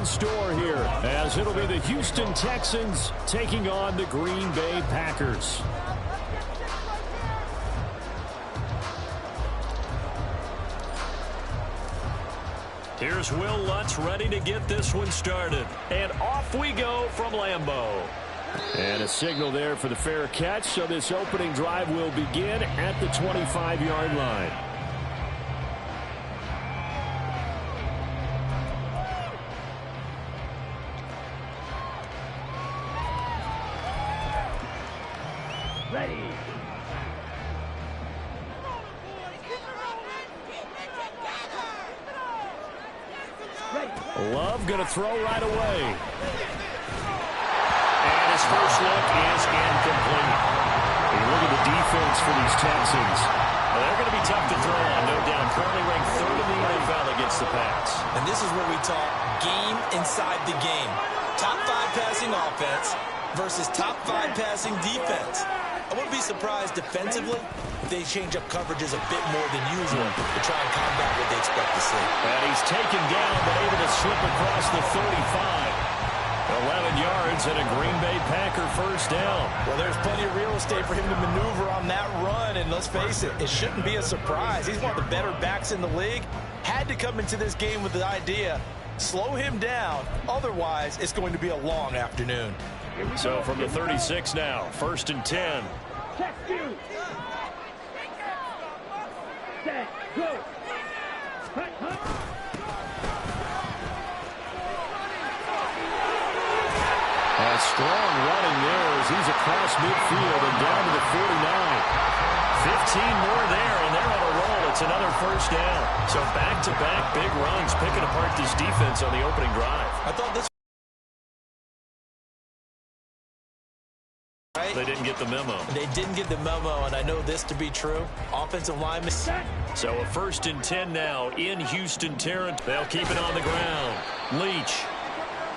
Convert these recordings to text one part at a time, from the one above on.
in store here, as it'll be the Houston Texans taking on the Green Bay Packers. Here's Will Lutz ready to get this one started. And off we go from Lambeau. And a signal there for the fair catch, so this opening drive will begin at the 25-yard line. Ready. Love going to throw right away. And his first look is incomplete. And look at the defense for these Texans. Well, they're going to be tough to throw on, no doubt. Currently ranked third in the NFL against the pass. And this is where we talk game inside the game. Top 5 passing offense versus top 5 passing defense. I wouldn't be surprised defensively if they change up coverages a bit more than usual to try and combat what they expect to see. And he's taken down, but able to slip across the 35. 11 yards and a Green Bay Packer first down. Well, there's plenty of real estate for him to maneuver on that run, and let's face it, it shouldn't be a surprise. He's one of the better backs in the league. Had to come into this game with the idea, slow him down, otherwise it's going to be a long afternoon. So from the 36 now, 1st and 10. Check you. Set, go. A strong running there as he's across midfield and down to the 49. 15 more there, and they're on a roll. It's another first down. So back-to-back big runs, picking apart this defense on the opening drive. I thought this... They didn't get the memo. They didn't get the memo, and I know this to be true. Offensive lineman. So a 1st and 10 now in Houston territory. They'll keep it on the ground. Leach.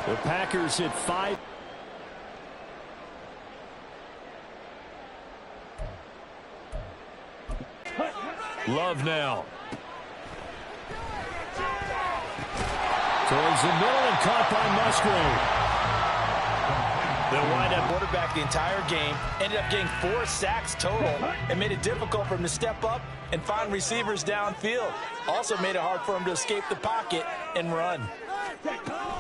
The Packers at 5. Love now. Towards the middle and caught by Musgrave. They'll wind up quarterback the entire game, ended up getting 4 sacks total, and made it difficult for him to step up and find receivers downfield. Also made it hard for him to escape the pocket and run.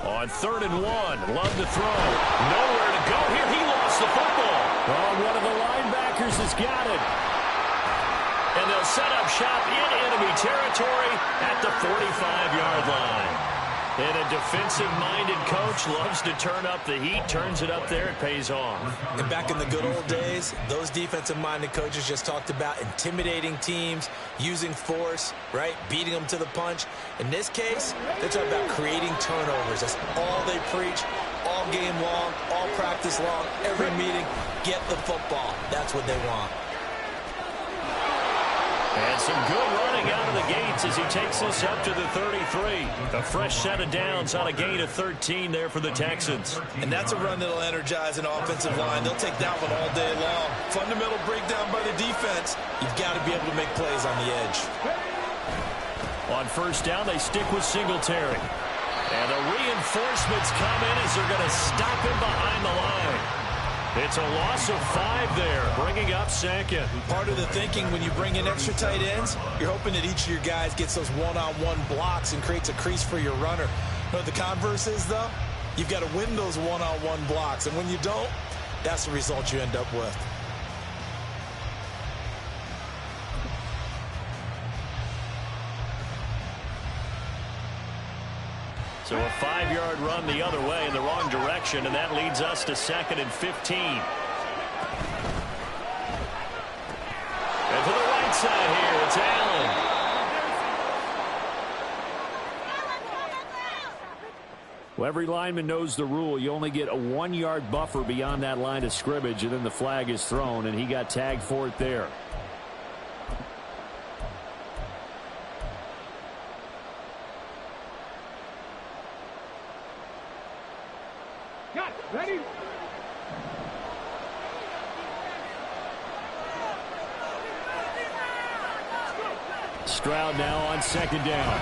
On 3rd and 1, Love to throw. Nowhere to go here. He lost the football. Oh, one of the linebackers has got it. And they'll set up shop in enemy territory at the 45-yard line. And a defensive-minded coach loves to turn up the heat, turns it up there, it pays off. And back in the good old days, those defensive-minded coaches just talked about intimidating teams, using force, right, beating them to the punch. In this case, they're talking about creating turnovers. That's all they preach, all game long, all practice long, every meeting. Get the football. That's what they want. And some good running out of the gates as he takes this up to the 33. A fresh set of downs on a gain of 13 there for the Texans. And that's a run that'll energize an offensive line. They'll take that one all day long. Fundamental breakdown by the defense. You've got to be able to make plays on the edge. On 1st down, they stick with Singletary. And the reinforcements come in as they're going to stop him behind the line. It's a loss of 5 there, bringing up 2nd. Part of the thinking when you bring in extra tight ends, you're hoping that each of your guys gets those one-on-one blocks and creates a crease for your runner. You know what the converse is, though? You've got to win those one-on-one blocks, and when you don't, that's the result you end up with. So a 5-yard run the other way in the wrong direction, and that leads us to 2nd and 15. And to the right side here, it's Allen. Well, every lineman knows the rule. You only get a 1-yard buffer beyond that line of scrimmage, and then the flag is thrown, and he got tagged for it there. Ready? Stroud now on 2nd down.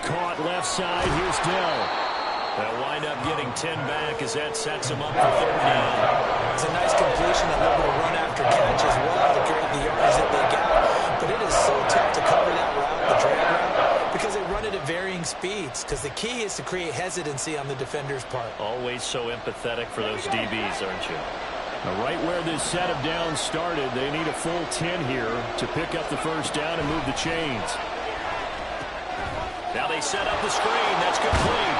Caught out left side. Here's Dell. They'll wind up getting 10 back as that sets them up for third down. It's a nice completion, a little bit of run after catch as well to create the yards that they got. But it is so tough to cover that route, the drag route, because they run it at varying speeds. Because the key is to create hesitancy on the defender's part. Always so empathetic for those DBs, aren't you? Now, right where this set of downs started, they need a full 10 here to pick up the first down and move the chains. Now they set up the screen. That's complete.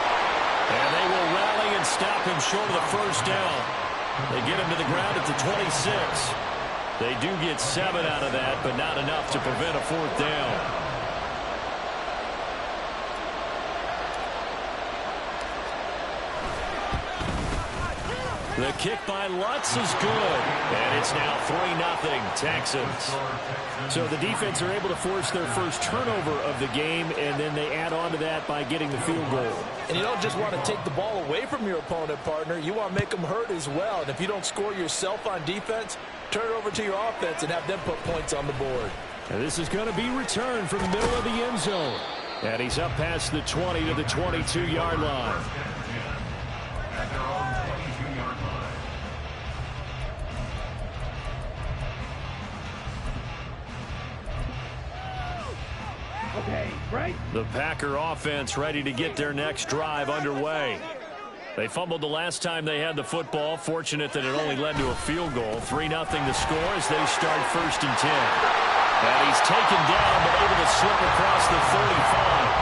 And they will rally and stop him short of the first down. They get him to the ground at the 26. They do get 7 out of that, but not enough to prevent a fourth down. The kick by Lutz is good. And it's now 3-0 Texans. So the defense are able to force their first turnover of the game, and then they add on to that by getting the field goal. And you don't just want to take the ball away from your opponent, partner. You want to make them hurt as well. And if you don't score yourself on defense, turn it over to your offense and have them put points on the board. And this is going to be returned from the middle of the end zone. And he's up past the 20 to the 22-yard line. Okay, break. The Packer offense ready to get their next drive underway. They fumbled the last time they had the football. Fortunate that it only led to a field goal. 3-0 to score as they start 1st and 10. And he's taken down but able to slip across the 35.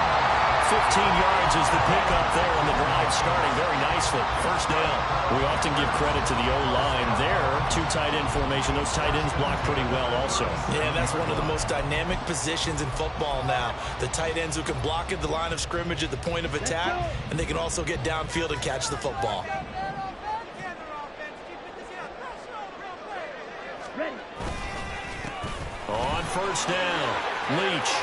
15 yards is the pickup there, and the drive starting very nicely. First down. We often give credit to the O-line there. 2 tight end formation. Those tight ends block pretty well also. Yeah, that's one of the most dynamic positions in football now. The tight ends who can block at the line of scrimmage at the point of attack, and they can also get downfield and catch the football. Ready. On first down, Leach.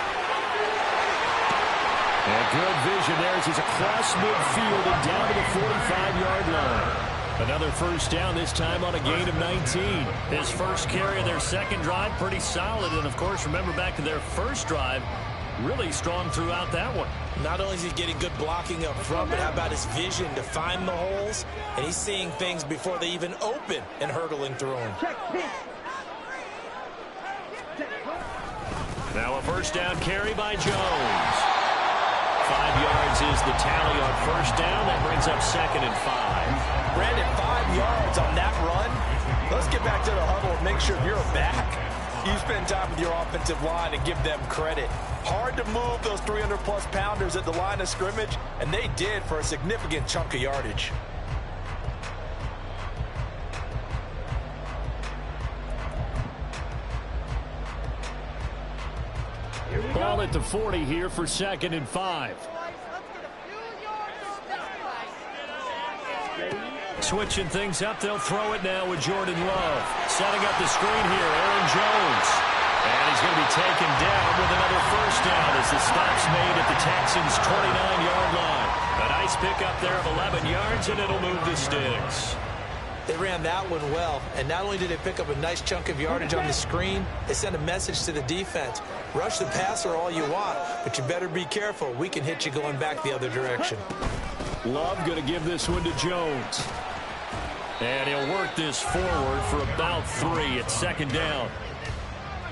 And good vision there as he's across midfield and down to the 45-yard line. Another first down, this time on a gain of 19. His first carry of their second drive, pretty solid. And, of course, remember back to their first drive, really strong throughout that one. Not only is he getting good blocking up front, but how about his vision to find the holes? And he's seeing things before they even open and hurdling through them. Now a first down carry by Jones. 5 yards is the tally on first down. That brings up 2nd and 5. Brandon, 5 yards on that run. Let's get back to the huddle and make sure you're back. You spend time with your offensive line and give them credit. Hard to move those 300-plus pounders at the line of scrimmage, and they did for a significant chunk of yardage. Ball at the 40 here for 2nd and 5. Switching things up, they'll throw it now with Jordan Love. Setting up the screen here, Aaron Jones. And he's going to be taken down with another first down as the stop's made at the Texans' 29-yard line. A nice pickup there of 11 yards, and it'll move the sticks. They ran that one well, and not only did they pick up a nice chunk of yardage on the screen, they sent a message to the defense. Rush the passer all you want, but you better be careful. We can hit you going back the other direction. Love going to give this one to Jones. And he'll work this forward for about 3 at 2nd down.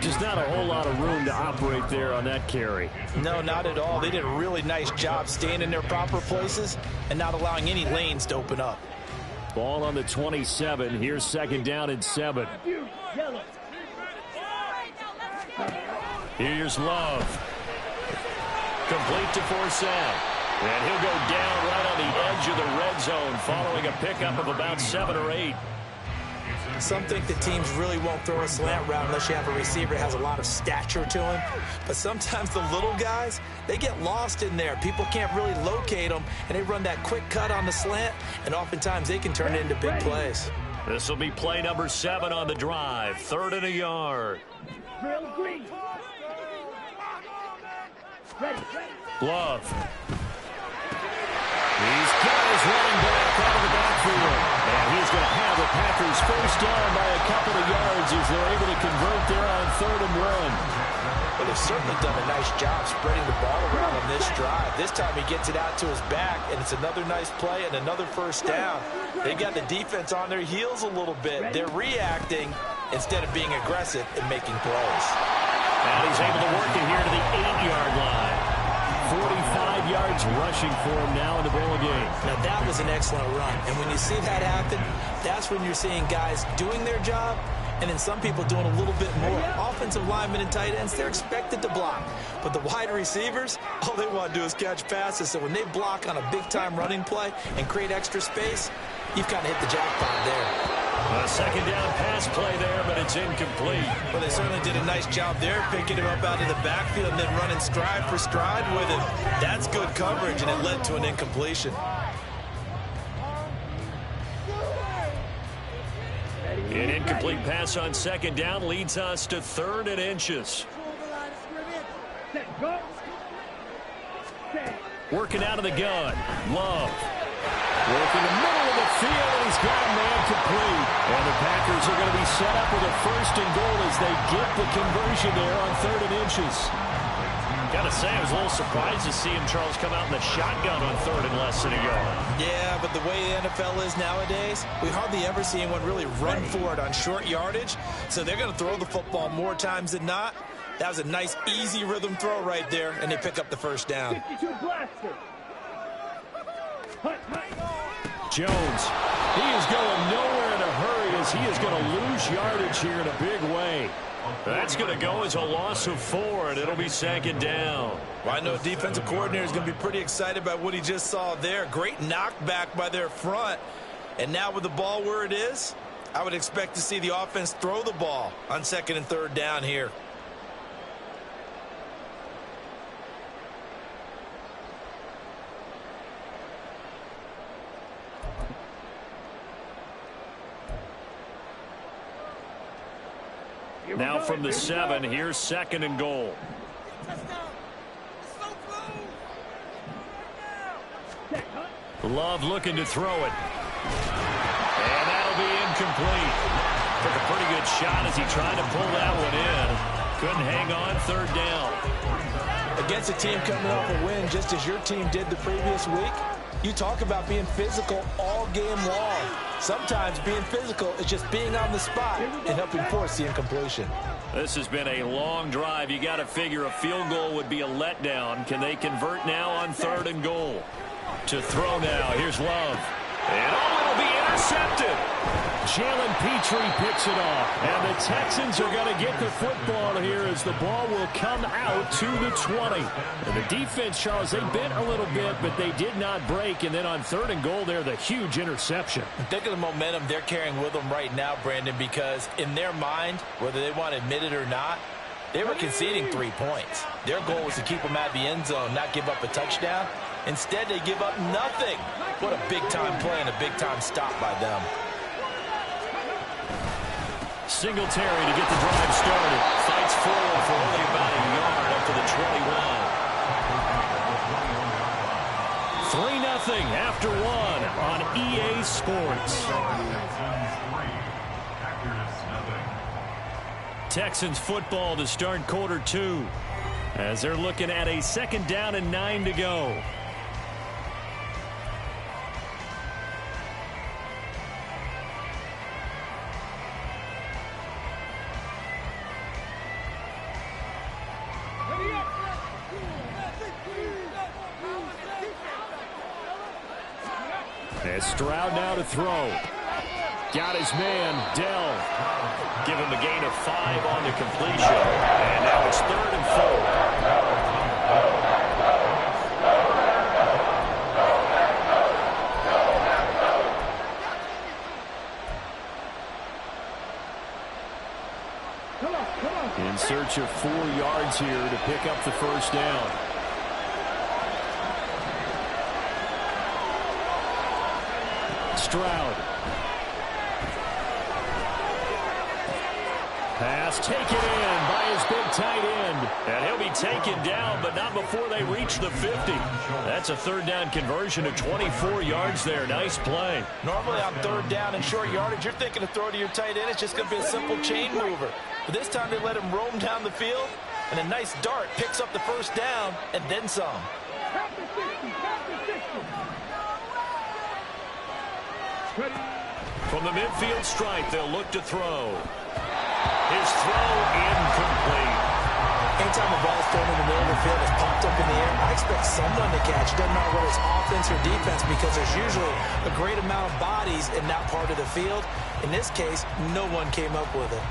Just not a whole lot of room to operate there on that carry. No, not at all. They did a really nice job staying in their proper places and not allowing any lanes to open up. Ball on the 27. Here's 2nd down and 7. Here's Love. Complete to Forsett. And he'll go down right on the edge of the red zone following a pickup of about 7 or 8. Some think that teams really won't throw a slant route unless you have a receiver that has a lot of stature to him. But sometimes the little guys, they get lost in there. People can't really locate them, and they run that quick cut on the slant, and oftentimes they can turn it into big plays. This will be play number 7 on the drive. 3rd and a yard. Love. He's got his running back out of the backfield. And he's going to have the Packers first down by a couple of yards as they're able to convert there on 3rd and 1. Well, they've certainly done a nice job spreading the ball around on this drive. This time he gets it out to his back, and it's another nice play and another first down. They've got the defense on their heels a little bit. They're reacting instead of being aggressive and making plays. And he's able to work it here to the 8-yard line. 45 yards rushing for him now in the ball game. Now, that was an excellent run. And when you see that happen, that's when you're seeing guys doing their job and then some people doing a little bit more. Offensive linemen and tight ends, they're expected to block. But the wide receivers, all they want to do is catch passes. So when they block on a big-time running play and create extra space, you've kind of hit the jackpot there. A second down pass play there, but it's incomplete. Well, they certainly did a nice job there, picking him up out of the backfield and then running stride for stride with him. That's good coverage, and it led to an incompletion. An incomplete pass on second down leads us to 3rd and inches. Working out of the gun. Love. Working the middle of the field, and he's got a man complete. And the Packers are going to be set up with a 1st and goal as they get the conversion there on 3rd and inches. Got to say, I was a little surprised to see him, Charles, come out in the shotgun on 3rd and less than a yard. Yeah, but the way the NFL is nowadays, we hardly ever see anyone really run for it on short yardage. So they're going to throw the football more times than not. That was a nice, easy rhythm throw right there, and they pick up the first down. Jones, he is going nowhere in a hurry as he is going to lose yardage here in a big way. That's going to go as a loss of 4, and it'll be 2nd down. Well, I know a defensive coordinator is going to be pretty excited by what he just saw there. Great knockback by their front. And now with the ball where it is, I would expect to see the offense throw the ball on 2nd and 3rd down here. Now from the 7, here's 2nd and goal. Love looking to throw it. And that'll be incomplete. Took a pretty good shot as he tried to pull that one in. Couldn't hang on 3rd down. Against a team coming off a win just as your team did the previous week, you talk about being physical all game long. Sometimes being physical is just being on the spot and helping force the incompletion. This has been a long drive. You got to figure a field goal would be a letdown. Can they convert now on 3rd and goal? To throw now. Here's Love. And it'll be intercepted. Jalen Petrie picks it off. And the Texans are going to get the football here as the ball will come out to the 20. And the defense, Charles, they bent a little bit, but they did not break. And then on 3rd and goal there, the huge interception. Think of the momentum they're carrying with them right now, Brandon, because in their mind, whether they want to admit it or not, they were conceding 3 points. Their goal was to keep them out of the end zone, not give up a touchdown. Instead, they give up nothing. What a big-time play and a big-time stop by them. Singletary to get the drive started. Fights forward for only about a yard up to the 21. 3-0 after 1 on EA Sports. Texans football to start quarter 2 as they're looking at a 2nd down and 9 to go. As Stroud now to throw. Got his man, Dell. Give him a gain of 5 on the completion. And now it's 3rd and 4. In search of 4 yards here to pick up the first down. Stroud. Pass taken in by his big tight end. And he'll be taken down, but not before they reach the 50. That's a 3rd down conversion of 24 yards there. Nice play. Normally on 3rd down and short yardage, you're thinking to throw to your tight end. It's just going to be a simple chain mover. But this time they let him roam down the field. And a nice dart picks up the first down and then some. From the midfield stripe, they'll look to throw. His throw incomplete. Anytime a ball is thrown in the middle of the field, it's popped up in the air, I expect someone to catch. Doesn't matter whether it's offense or defense, because there's usually a great amount of bodies in that part of the field. In this case, no one came up with it.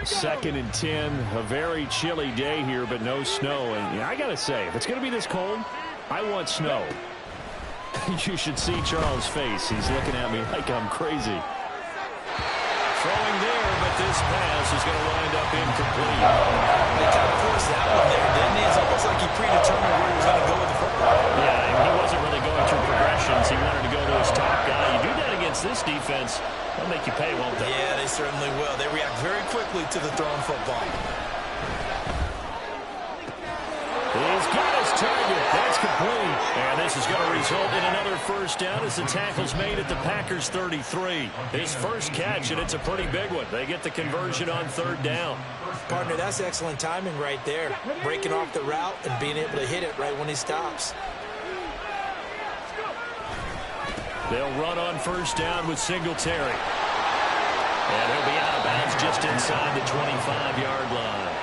Second and 10, a very chilly day here, but no snow. And I got to say, if it's going to be this cold, I want snow. You should see Charles' face. He's looking at me like I'm crazy. Throwing there, but this pass is going to wind up incomplete. They kind of forced that one there, didn't he? It's almost like he predetermined where he was going to go with the football. Yeah, and he wasn't really going through progressions. He wanted to go to his top guy. You do that against this defense, they'll make you pay, won't they? Yeah, they certainly will. They react very quickly to the thrown football. He's got his target. That's complete. And this is going to result in another first down as the tackle's made at the Packers' 33. His first catch, and it's a pretty big one. They get the conversion on third down. Partner, that's excellent timing right there. Breaking off the route and being able to hit it right when he stops. They'll run on first down with Singletary. And he'll be out of bounds just inside the 25-yard line.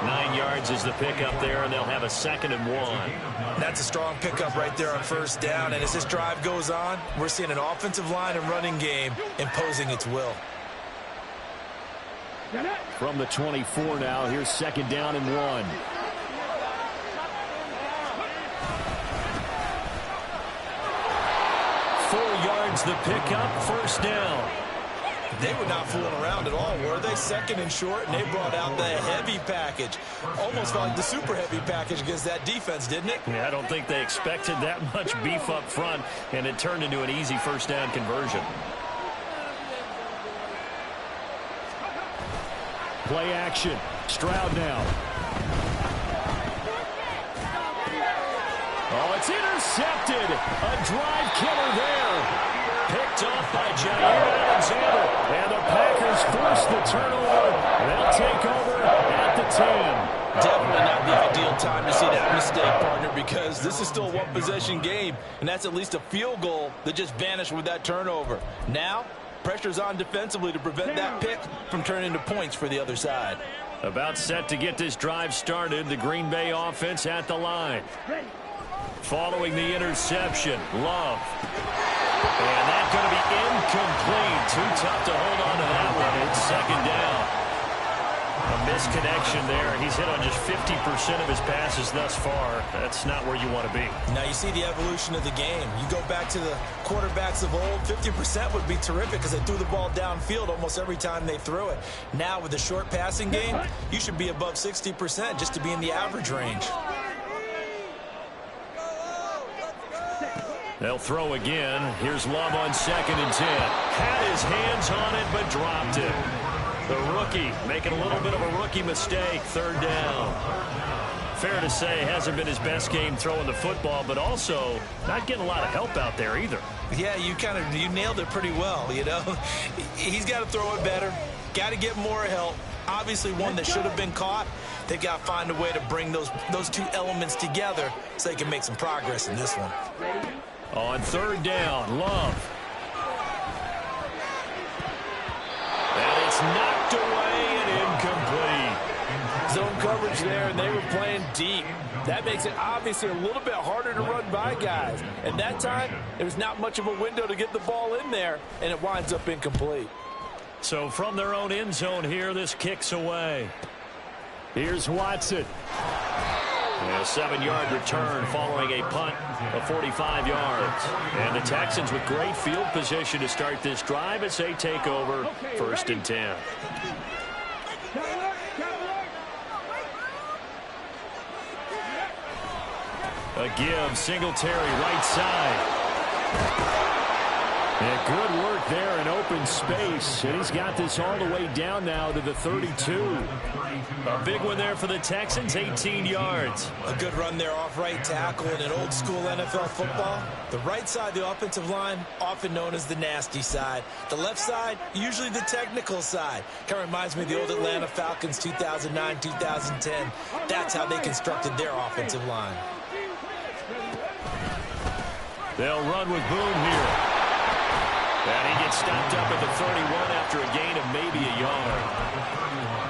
9 yards is the pickup there, and they'll have a 2nd and 1. That's a strong pickup right there on first down. And as this drive goes on, we're seeing an offensive line and running game imposing its will. From the 24 now, here's 2nd down and 1. The pickup, first down. They were not fooling around at all, were they? 2nd and short, and they brought out the heavy package. Almost felt like the super heavy package against that defense, didn't it? Yeah, I don't think they expected that much beef up front, and it turned into an easy first down conversion. Play action. Stroud now. Oh, it's intercepted. A drive killer there. Picked off by Jair Alexander. And the Packers force the turnover. They'll take over at the 10. Definitely not the ideal time to see that mistake, partner, because this is still a one-possession game, and that's at least a field goal that just vanished with that turnover. Now, pressure's on defensively to prevent that pick from turning into points for the other side. About set to get this drive started, the Green Bay offense at the line. Following the interception, Love. And that's going to be incomplete. Too tough to hold on to that one. It's 2nd down. A misconnection there. He's hit on just 50% of his passes thus far. That's not where you want to be. Now you see the evolution of the game. You go back to the quarterbacks of old, 50% would be terrific because they threw the ball downfield almost every time they threw it. Now with the short passing game, you should be above 60% just to be in the average range. They'll throw again. Here's Love on 2nd and 10. Had his hands on it, but dropped it. The rookie making a little bit of a rookie mistake. 3rd down. Fair to say, hasn't been his best game throwing the football, but also not getting a lot of help out there either. Yeah, you nailed it pretty well, you know. He's got to throw it better. Got to get more help. Obviously one that should have been caught. They've got to find a way to bring those two elements together so they can make some progress in this one. On 3rd down, Love. And it's knocked away and incomplete. Zone coverage there, and they were playing deep. That makes it obviously a little bit harder to run by guys. And that time, there was not much of a window to get the ball in there, and it winds up incomplete. So from their own end zone here, this kicks away. Here's Watson. And a 7-yard return following a punt of 45 yards. And the Texans with great field position to start this drive as they take over 1st and 10. A give, Singletary right side. And good work there in open space. And he's got this all the way down now to the 32. A big one there for the Texans, 18 yards. A good run there off right tackle in an old school NFL football. The right side, the offensive line, often known as the nasty side. The left side, usually the technical side. Kind of reminds me of the old Atlanta Falcons 2009, 2010. That's how they constructed their offensive line. They'll run with Boone here. And he gets stopped up at the 31 after a gain of maybe a yard.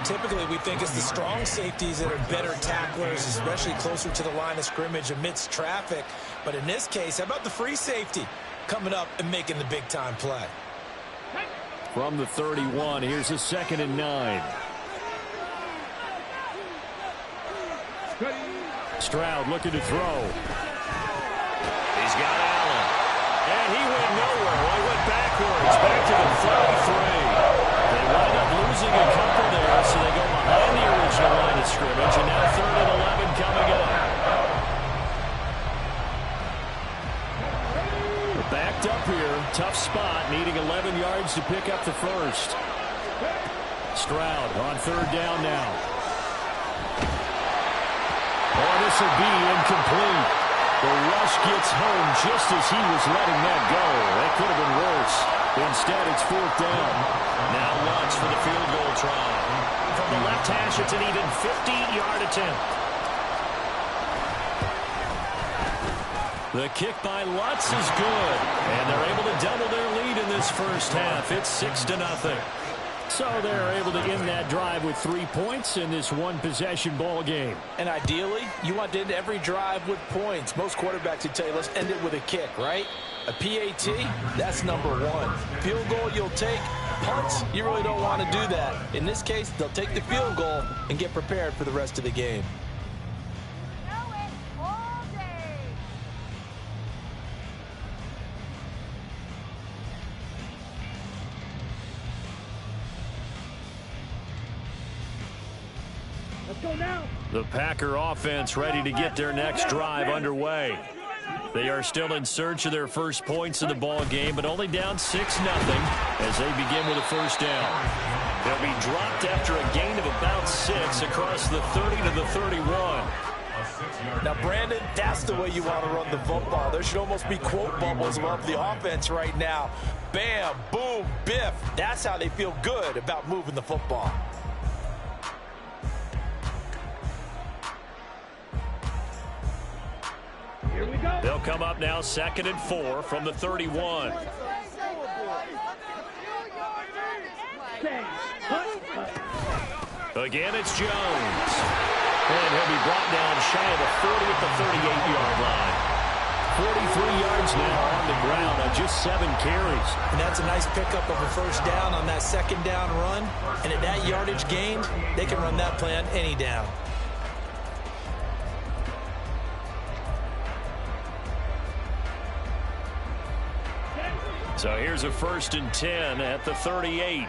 Typically, we think it's the strong safeties that are better tacklers, especially closer to the line of scrimmage amidst traffic. But in this case, how about the free safety coming up and making the big-time play? From the 31, here's a 2nd and 9. Stroud looking to throw. He's got Allen. And he went nowhere. Well, he went backwards, back to the 33. They wind up losing a couple there, so they go behind the original line of scrimmage, and now 3rd and 11 coming up. They're backed up here. Tough spot, needing 11 yards to pick up the first. Stroud on 3rd down now. Oh, this will be incomplete. The rush gets home just as he was letting that go. That could have been worse. Instead, it's 4th down. Now Lutz for the field goal try. From the left hash, it's an even 50-yard attempt. The kick by Lutz is good. And they're able to double their lead in this first half. It's 6-0. So they're able to end that drive with 3 points in this one-possession ball game. And ideally, you want to end every drive with points. Most quarterbacks would tell you, let's end it with a kick, right? A PAT, that's number 1. Field goal, you'll take. Punts, you really don't want to do that. In this case, they'll take the field goal and get prepared for the rest of the game. The Packer offense ready to get their next drive underway. They are still in search of their first points in the ball game, but only down 6-0 as they begin with a first down. They'll be dropped after a gain of about 6 across the 30 to the 31. Now, Brandon, that's the way you want to run the football. There should almost be quote bubbles above the offense right now. Bam, boom, biff. That's how they feel good about moving the football. They'll come up now 2nd and 4 from the 31. Again, it's Jones. And he'll be brought down shy of the 40 at the 38-yard line. 43 yards now on the ground on just 7 carries. And that's a nice pickup of a first down on that 2nd down run. And at that yardage gained, they can run that play on any down. So here's a 1st and 10 at the 38.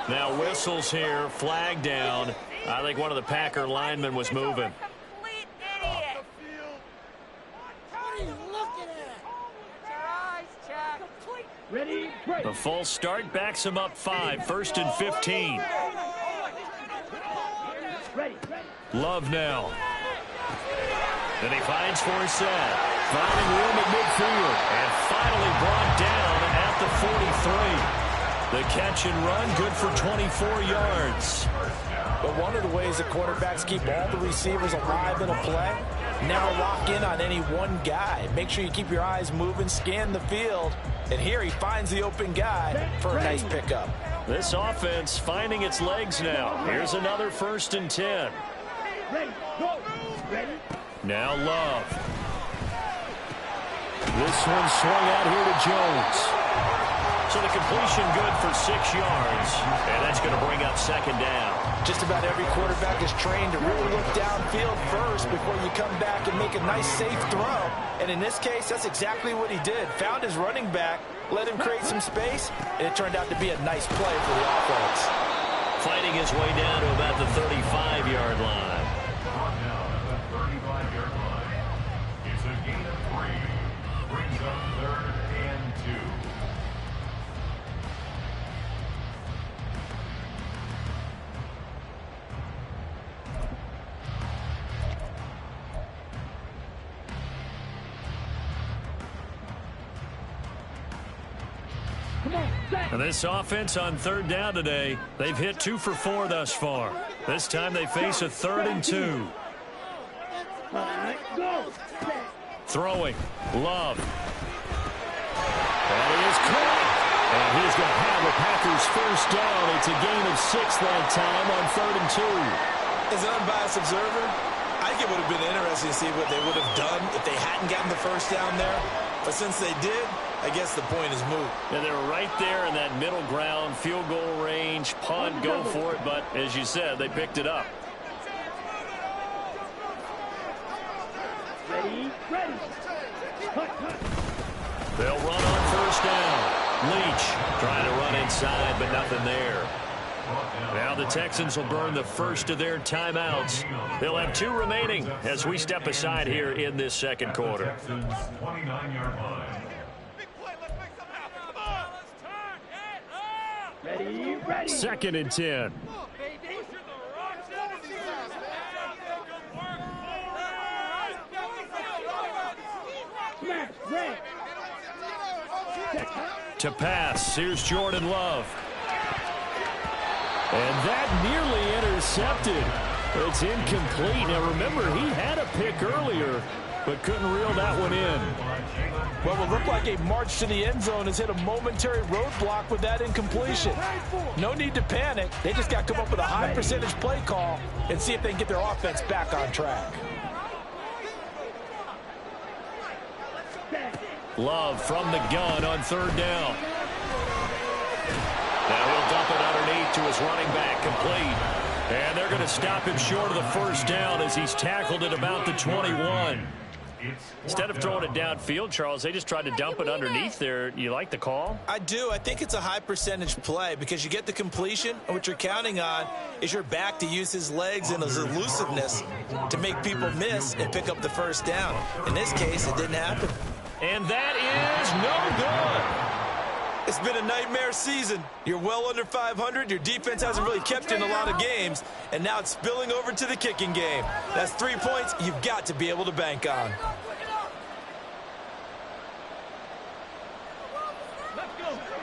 Now whistles here, flag down. I think one of the Packer linemen was moving. The false start backs him up 5, 1st and 15. Love now. And he finds Forsett, finding room at midfield, and finally brought down at the 43. The catch and run, good for 24 yards. But one of the ways that quarterbacks keep all the receivers alive in a play, never lock in on any one guy. Make sure you keep your eyes moving, scan the field. And here he finds the open guy for a nice pickup. This offense finding its legs now. Here's another 1st and 10. Now Love. This one swung out here to Jones. So the completion good for 6 yards. And that's going to bring up 2nd down. Just about every quarterback is trained to really look downfield first before you come back and make a nice, safe throw. And in this case, that's exactly what he did. Found his running back, let him create some space, and it turned out to be a nice play for the offense. Fighting his way down to about the 35-yard line. And this offense on third down today, they've hit 2 for 4 thus far. This time they face a 3rd and 2. Throwing. Love. And he is caught. And he's going to have the Packers first down. It's a gain of 6 that time on 3rd and 2. As an unbiased observer, I think it would have been interesting to see what they would have done if they hadn't gotten the first down there. But since they did, I guess the point is moot. And they were right there in that middle ground, field goal range, punt, go for it. But as you said, they picked it up. Ready. They'll run on first down. Leach trying to run inside, but nothing there. Now the Texans will burn the first of their timeouts. They'll have 2 remaining as we step aside here in this second quarter. 29-yard line. Ready. 2nd and 10. Smash. Red. To pass, here's Jordan Love. And that nearly intercepted. It's incomplete. Now remember, he had a pick earlier, but couldn't reel that one in. What will look like a march to the end zone has hit a momentary roadblock with that incompletion. No need to panic. They just got to come up with a high percentage play call and see if they can get their offense back on track. Love from the gun on 3rd down. Now he'll dump it underneath to his running back, complete. And they're going to stop him short of the first down as he's tackled at about the 21. Instead of throwing it downfield, Charles, they just tried to dump it underneath there. You like the call? I do. I think it's a high percentage play because you get the completion, and what you're counting on is your back to use his legs and his elusiveness to make people miss and pick up the first down. In this case, it didn't happen. And that is no good. It's been a nightmare season. You're well under 500. Your defense hasn't really kept you in a lot of games, and now it's spilling over to the kicking game. That's 3 points you've got to be able to bank on.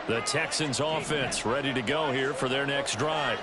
The Texans offense ready to go here for their next drive.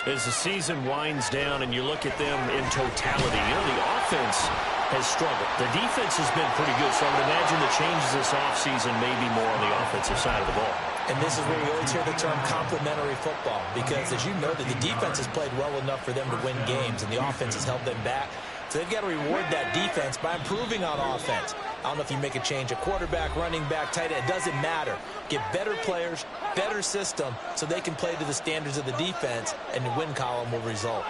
As the season winds down and you look at them in totality, you know, the offense has struggled. The defense has been pretty good, so I would imagine the changes this offseason may be more on the offensive side of the ball. And this is where you always hear the term complementary football, because as you know, that the defense has played well enough for them to win games, and the offense has held them back. So they've got to reward that defense by improving on offense. I don't know if you make a change, a quarterback, running back, tight end, it doesn't matter. Get better players, better system, so they can play to the standards of the defense, and the win column will result.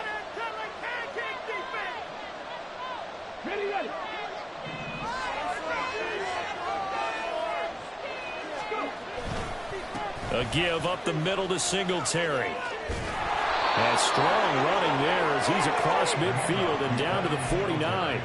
A give up the middle to Singletary. And strong running there as he's across midfield and down to the 49.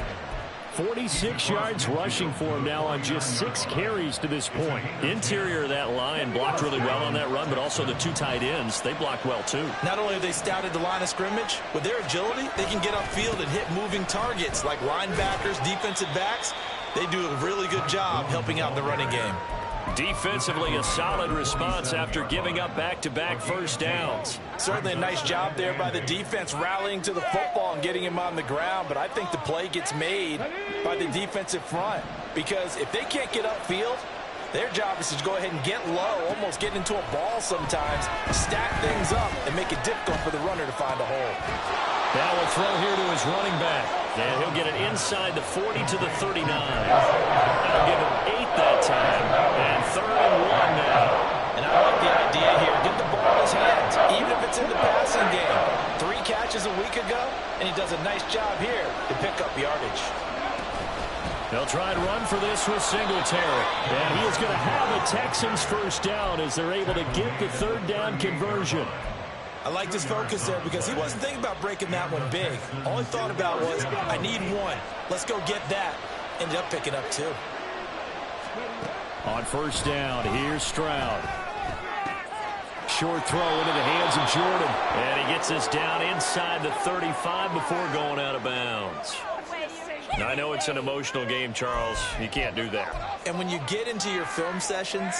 46 yards rushing for him now on just 6 carries to this point. Interior of that line blocked really well on that run, but also the 2 tight ends, they blocked well too. Not only have they scouted the line of scrimmage, with their agility, they can get upfield and hit moving targets like linebackers, defensive backs. They do a really good job helping out the running game. Defensively, a solid response after giving up back-to-back first downs. Certainly a nice job there by the defense rallying to the football and getting him on the ground, but I think the play gets made by the defensive front, because if they can't get upfield, their job is to go ahead and get low, almost get into a ball sometimes, stack things up, and make it difficult for the runner to find a hole. Now we'll throw here to his running back. And he'll get it inside the 40 to the 39. That'll give him 8 that time. And 3rd and 1 now. And I like the idea here. Get the ball in his hands, even if it's in the passing game. 3 catches a week ago, and he does a nice job here to pick up yardage. They'll try and run for this with Singletary. And he is going to have the Texans first down as they're able to get the 3rd down conversion. I liked his focus there because he wasn't thinking about breaking that one big. All he thought about was, I need 1. Let's go get that. Ended up picking up 2. On first down, here's Stroud. Short throw into the hands of Jordan. And he gets us down inside the 35 before going out of bounds. Now, I know it's an emotional game, Charles. You can't do that. And when you get into your film sessions,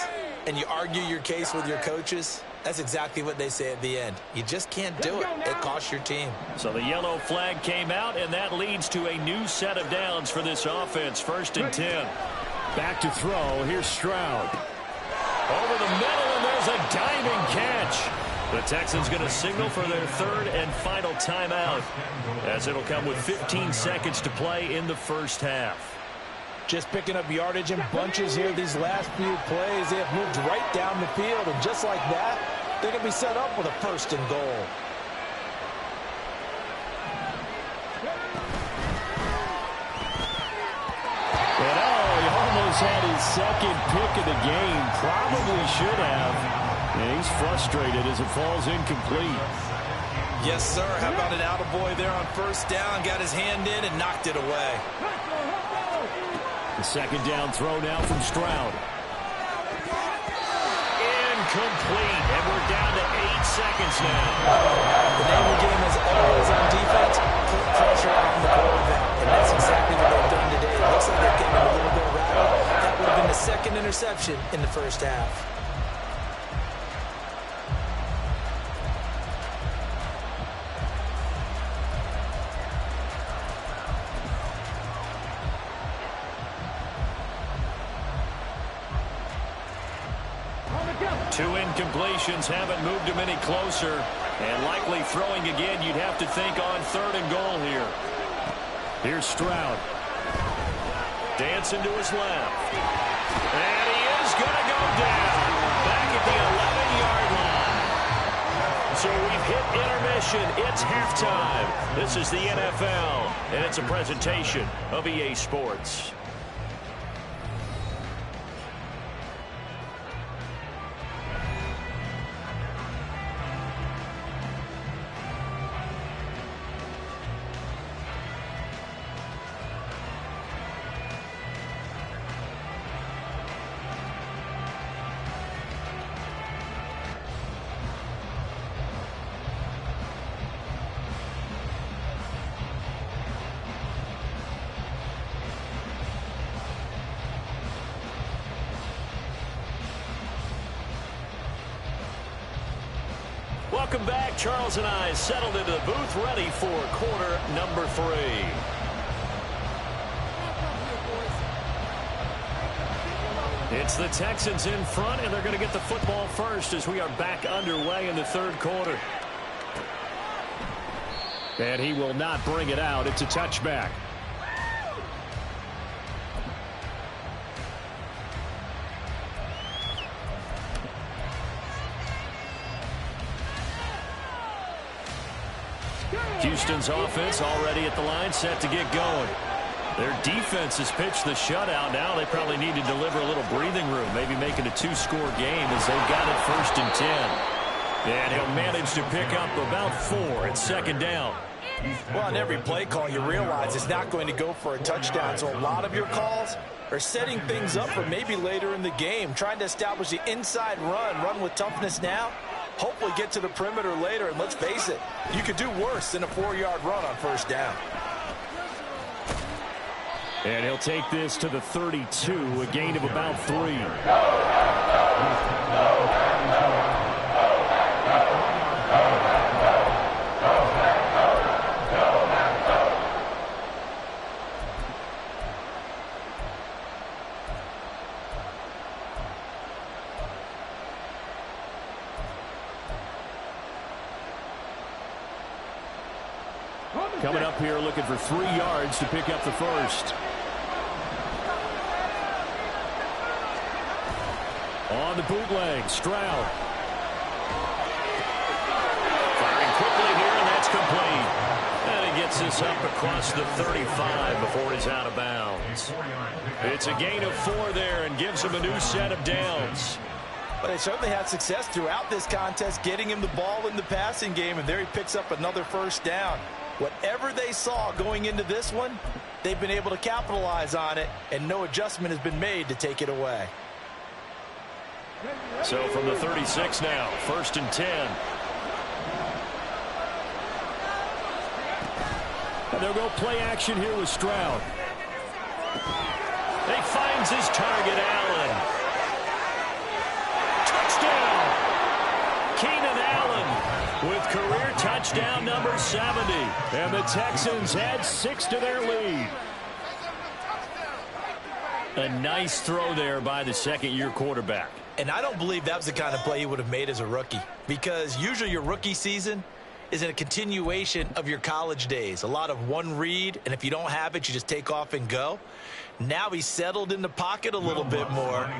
and you argue your case with your coaches, that's exactly what they say at the end. You just can't do it. It costs your team. So the yellow flag came out, and that leads to a new set of downs for this offense. 1st and 10. Back to throw. Here's Stroud. Over the middle, and there's a diving catch. The Texans going to signal for their 3rd and final timeout, as it'll come with 15 seconds to play in the first half. Just picking up yardage in bunches here these last few plays. They have moved right down the field, and just like that, they're going to be set up with a 1st and goal. And he almost had his 2nd pick of the game. Probably should have. And he's frustrated as it falls incomplete. Yes, sir. How about an attaboy there on 1st down? Got his hand in and knocked it away. The 2nd down throw now from Stroud. Incomplete. And we're down to 8 seconds now. The name of the game is always on defense. Put pressure on the quarterback. And that's exactly what they've done today. It looks like they're getting a little bit rattled. That would have been the 2nd interception in the first half. Two incompletions haven't moved him any closer. And likely throwing again, you'd have to think on 3rd and goal here. Here's Stroud. Dancing to his left. And he is going to go down. Back at the 11-yard line. So we've hit intermission. It's halftime. This is the NFL. And it's a presentation of EA Sports. Welcome back. Charles and I settled into the booth, ready for quarter number 3. It's the Texans in front, and they're going to get the football first as we are back underway in the 3rd quarter. And he will not bring it out. It's a touchback. Houston's offense already at the line, set to get going. Their defense has pitched the shutout. Now they probably need to deliver a little breathing room, maybe make it a 2-score game as they've got it 1st and 10. And he'll manage to pick up about 4 at 2nd down. Well, on every play call, you realize it's not going to go for a touchdown. So a lot of your calls are setting things up for maybe later in the game, trying to establish the inside run with toughness now. Hopefully get to the perimeter later, and let's face it, you could do worse than a 4-yard run on 1st down. And he'll take this to the 32, a gain of about 3. Coming up here looking for 3 yards to pick up the first. On the bootleg, Stroud. Firing quickly here, and that's complete. And he gets this up across the 35 before he's out of bounds. It's a gain of 4 there and gives him a new set of downs. But they certainly had success throughout this contest, getting him the ball in the passing game, and there he picks up another 1st down. Whatever they saw going into this one, they've been able to capitalize on it, and no adjustment has been made to take it away. So from the 36 now, 1st and 10. And they'll go play action here with Stroud. He finds his target, Allen. career touchdown number 70. And the Texans add 6 to their lead. A nice throw there by the second-year quarterback. And I don't believe that was the kind of play he would have made as a rookie, because usually your rookie season is in a continuation of your college days. A lot of one read, and if you don't have it, you just take off and go. Now he's settled in the pocket a little bit more,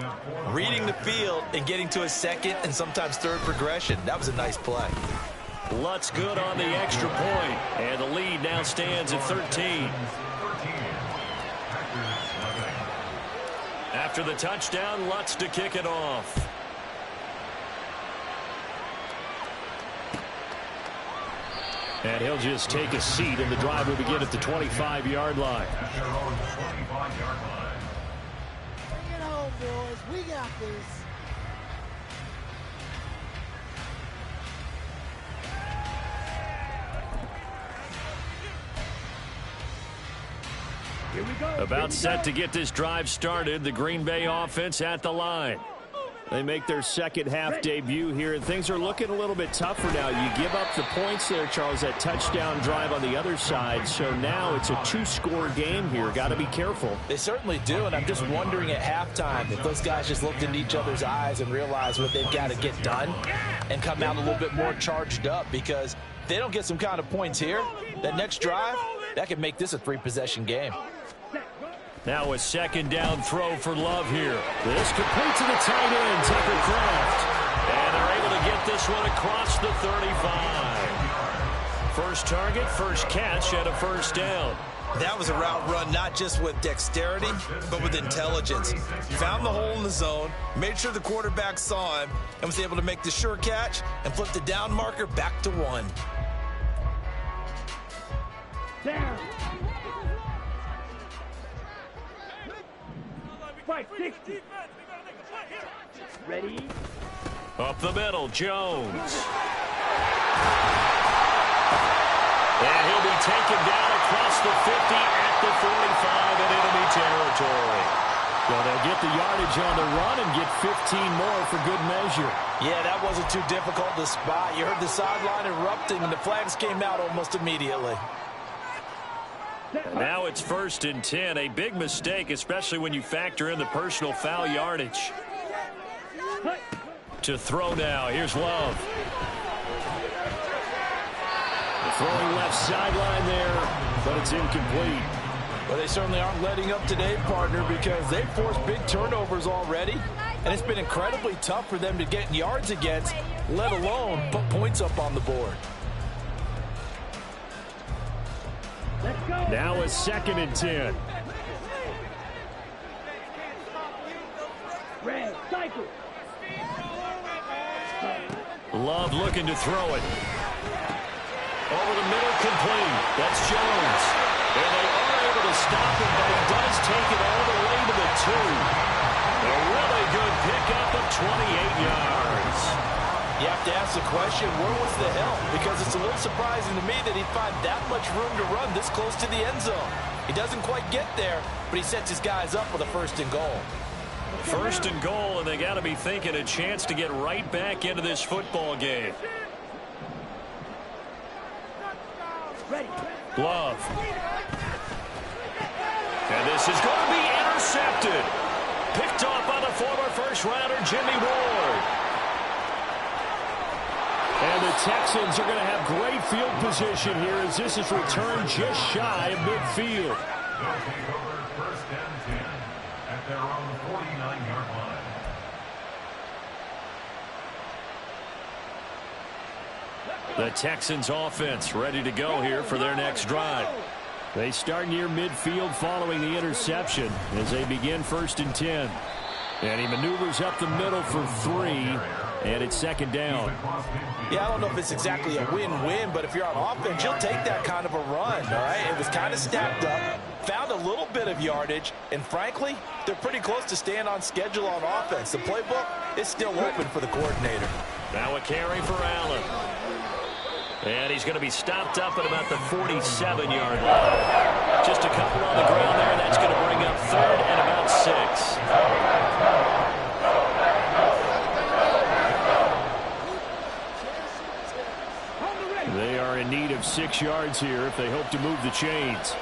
reading the field and getting to a second and sometimes third progression. That was a nice play. Lutz good on the extra point, and the lead now stands at 13. After the touchdown, Lutz to kick it off. And he'll just take a seat, and the drive will begin at the 25-yard line. Bring it home, boys. We got this. Here we go. About set to get this drive started, the Green Bay offense at the line. They make their second half debut here, and things are looking a little bit tougher now. You give up the points there, Charles, that touchdown drive on the other side. So now it's a 2-score game here. Got to be careful. They certainly do, and I'm just wondering at halftime if those guys just looked into each other's eyes and realized what they've got to get done and come out a little bit more charged up, because if they don't get some kind of points here, that next drive, that could make this a 3-possession game. Now a second down throw for Love here. This complete to the tight end, Tucker Kraft. And they're able to get this one across the 35. First target, first catch, and a first down. That was a route run not just with dexterity, but with intelligence. Found the hole in the zone, made sure the quarterback saw him, and was able to make the sure catch and flip the down marker back to 1. Down. 560. Ready? Up the middle, Jones. And he'll be taken down across the 50 at the 45 in enemy territory. Well, they'll get the yardage on the run and get 15 more for good measure. Yeah, that wasn't too difficult to spot. You heard the sideline erupting, and the flags came out almost immediately. Now it's 1st and 10. A big mistake, especially when you factor in the personal foul yardage. To throw now. Here's Love. Throwing left sideline there, but it's incomplete. Well, they certainly aren't letting up today, partner, because they've forced big turnovers already, and it's been incredibly tough for them to get yards against, let alone put points up on the board. Now a 2nd and 10. Red, cycle. Love looking to throw it. Over the middle, complete. That's Jones. And they are able to stop him, but he does take it all the way to the 2. A really good pickup of 28 yards. You have to ask the question, where was the help? Because it's a little surprising to me that he'd find that much room to run this close to the end zone. He doesn't quite get there, but he sets his guys up with a 1st and goal. 1st and goal, and they got to be thinking a chance to get right back into this football game. Love. And this is going to be intercepted. Picked off by the former first-rounder, Jimmy Ward. And the Texans are going to have great field position here as this is returned just shy of midfield. 1st and 10 at their own 49-yard line. The Texans offense ready to go here for their next drive. They start near midfield following the interception as they begin 1st and 10. And he maneuvers up the middle for 3, and it's 2nd down. Yeah, I don't know if it's exactly a win-win, but if you're on offense, you'll take that kind of a run, all right? It was kind of stacked up, found a little bit of yardage, and frankly, they're pretty close to staying on schedule on offense. The playbook is still open for the coordinator. Now a carry for Allen. And he's going to be stopped up at about the 47-yard line. Just a couple on the ground there. That's going to bring up 3rd and about 6. On the 6 yards here if they hope to move the chains.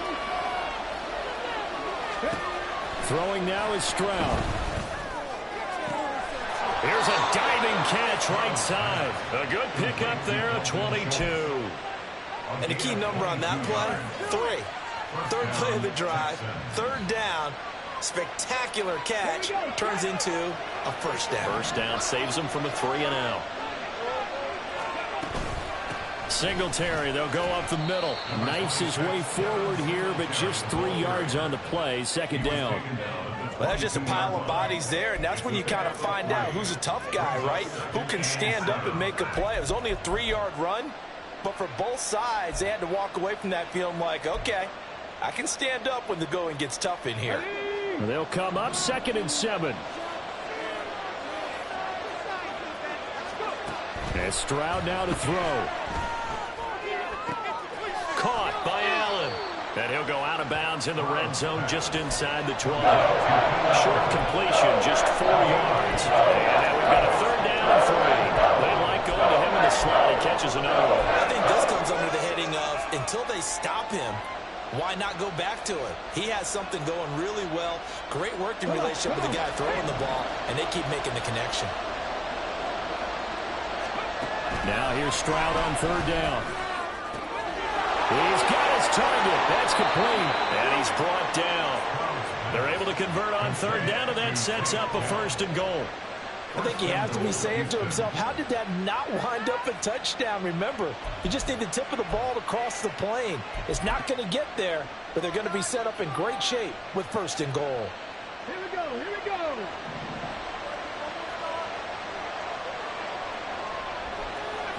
Throwing now is Stroud. Here's a diving catch right side. A good pickup there, a 22. And a key number on that play, 3. Third play of the drive, third down, spectacular catch, turns into a first down. First down saves them from a 3-and-out. Singletary, they'll go up the middle. Knifes his way forward here, but just 3 yards on the play, second down. Well, that's just a pile of bodies there, and that's when you kind of find out who's a tough guy, right? Who can stand up and make a play. It was only a 3-yard run, but for both sides, they had to walk away from that feeling like, okay, I can stand up when the going gets tough in here. They'll come up 2nd and 7. And Stroud now to throw. Caught by Allen. And he'll go out of bounds in the red zone just inside the 20. Short completion, just 4 yards. And now we've got a 3rd down and 3. They like going to him in the slot. He catches another one. I think this comes under the heading of until they stop him, why not go back to it? He has something going really well. Great working relationship with the guy throwing the ball, and they keep making the connection. Now here's Stroud on 3rd down. He's got his target. That's complete. And he's brought down. They're able to convert on 3rd down, and that sets up a 1st and goal. I think he has to be saying to himself, how did that not wind up a touchdown? Remember, you just need the tip of the ball to cross the plane. It's not going to get there, but they're going to be set up in great shape with 1st and goal. Here we go, here we go.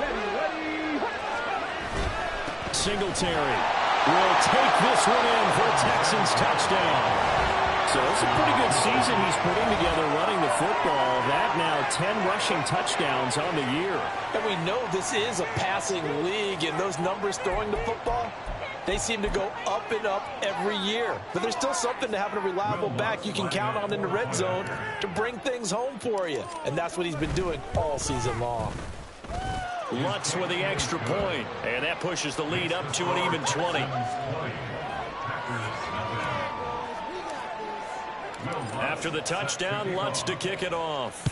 Ready. Singletary will take this one in for a Texans touchdown. So it's a pretty good season he's putting together running the football. That now 10 rushing touchdowns on the year. And we know this is a passing league, and those numbers throwing the football, they seem to go up and up every year. But there's still something to having a reliable back you can count on in the red zone to bring things home for you. And that's what he's been doing all season long. Lutz with the extra point, and that pushes the lead up to an even 20. After the touchdown, Lutz to kick it off.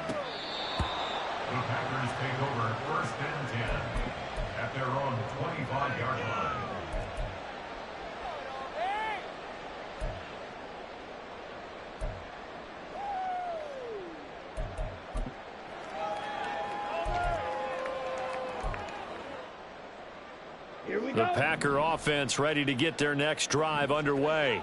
The Packers take over 1st and 10 at their own 25-yard line. The Packer offense ready to get their next drive underway.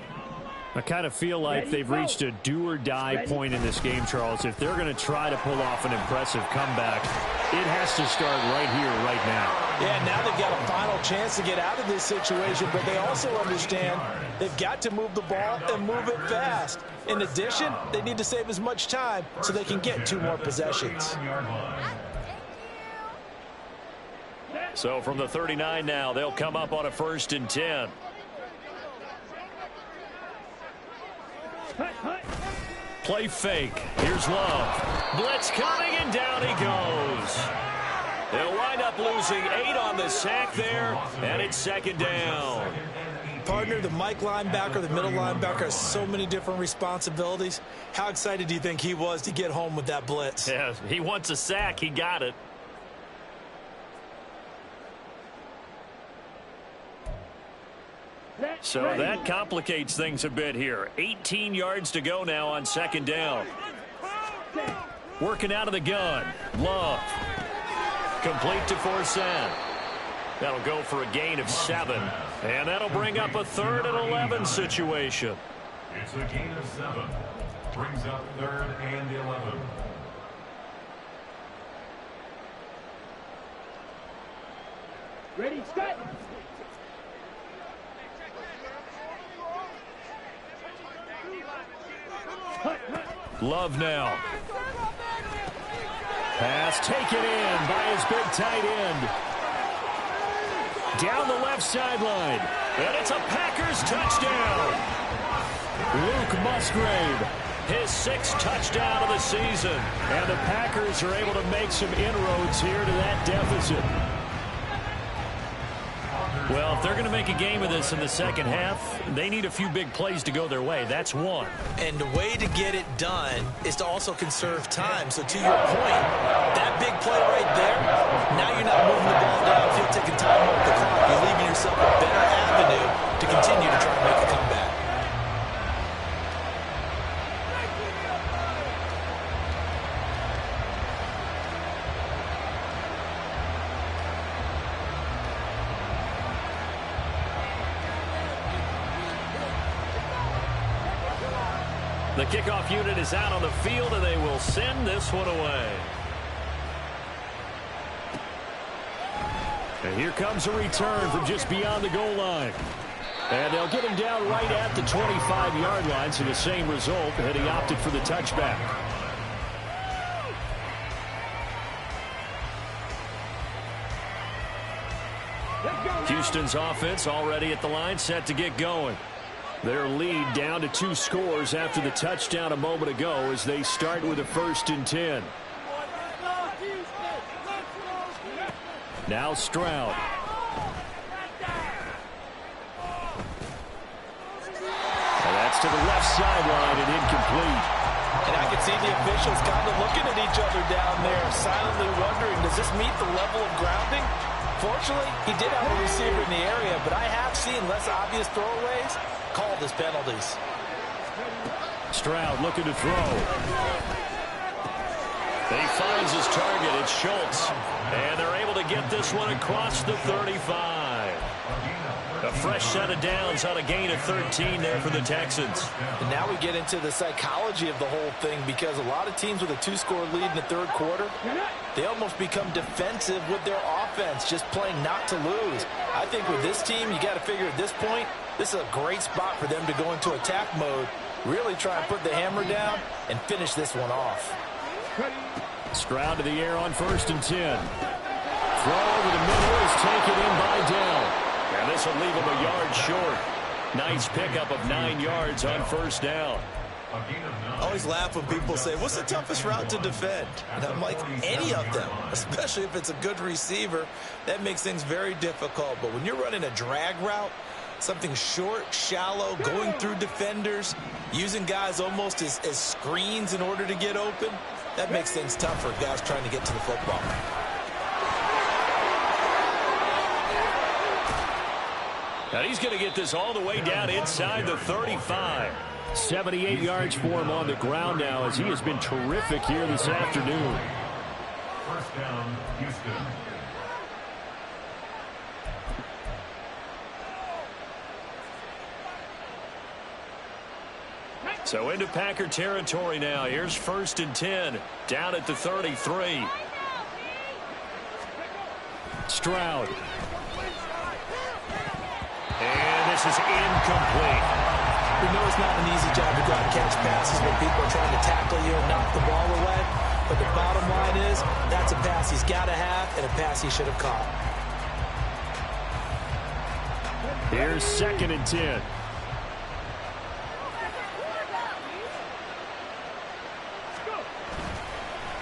I kind of feel like they've reached a do-or-die point in this game, Charles. If they're going to try to pull off an impressive comeback, it has to start right here, right now. Yeah, now they've got a final chance to get out of this situation, but they also understand they've got to move the ball and move it fast. In addition, they need to save as much time so they can get 2 more possessions. So from the 39 now, they'll come up on a 1st and 10. Play fake. Here's Love. Blitz coming, and down he goes. They'll wind up losing 8 on the sack there, and it's 2nd down. Partner, the Mike linebacker, the middle linebacker has so many different responsibilities. How excited do you think he was to get home with that blitz? Yeah, he wants a sack. He got it. So that complicates things a bit here. 18 yards to go now on 2nd down. Working out of the gun. Love. Complete to Forsan. That'll go for a gain of 7. And that'll bring up a 3rd and 11 situation. It's a gain of 7. Brings up 3rd and 11. Ready, set. Love now. Pass taken in by his big tight end. Down the left sideline. And it's a Packers touchdown. Luke Musgrave His 6th touchdown of the season. And the Packers are able to make some inroads here to that deficit. Well, if they're going to make a game of this in the second half, they need a few big plays to go their way. That's one. And the way to get it done is to also conserve time. So to your point, that big play right there, now you're not moving the ball downfield, taking time off the clock. You're leaving yourself a better avenue to continue to try to make a comeback. The kickoff unit is out on the field, and they will send this one away. And here comes a return from just beyond the goal line. And they'll get him down right at the 25-yard line, so the same result, and he opted for the touchback. Houston's offense already at the line, set to get going. Their lead down to 2 scores after the touchdown a moment ago as they start with a 1st and 10. Now Stroud. And that's to the left sideline and incomplete. And I can see the officials kind of looking at each other down there, silently wondering, does this meet the level of grounding? Fortunately, he did have a receiver in the area, but I have seen less obvious throwaways called as penalties. Stroud looking to throw. He finds his target. It's Schultz. And they're able to get this one across the 35. A fresh set of downs on a gain of 13 there for the Texans. And now we get into the psychology of the whole thing, because a lot of teams with a 2-score lead in the third quarter, they almost become defensive with their offense, just playing not to lose. I think with this team, you got to figure at this point, this is a great spot for them to go into attack mode, really try and put the hammer down and finish this one off. Stroud to the air on 1st and 10. Throw over the middle is taken in by Dell. And this will leave him a yard short. Nice pickup of 9 yards on 1st down. I always laugh when people say, what's the toughest route to defend? And I'm like, any of them, especially if it's a good receiver. That makes things very difficult. But when you're running a drag route, something short, shallow, going through defenders, using guys almost as screens in order to get open, that makes things tough for guys trying to get to the football. Now he's going to get this all the way down inside the 35. 78 yards for him on the ground now, as he has been terrific here this afternoon. 1st down, Houston. So into Packer territory now. Here's 1st and 10, down at the 33. Stroud. And this is incomplete. We know it's not an easy job to go out and catch passes when people are trying to tackle you and knock the ball away. But the bottom line is, that's a pass he's got to have and a pass he should have caught. Here's 2nd and 10.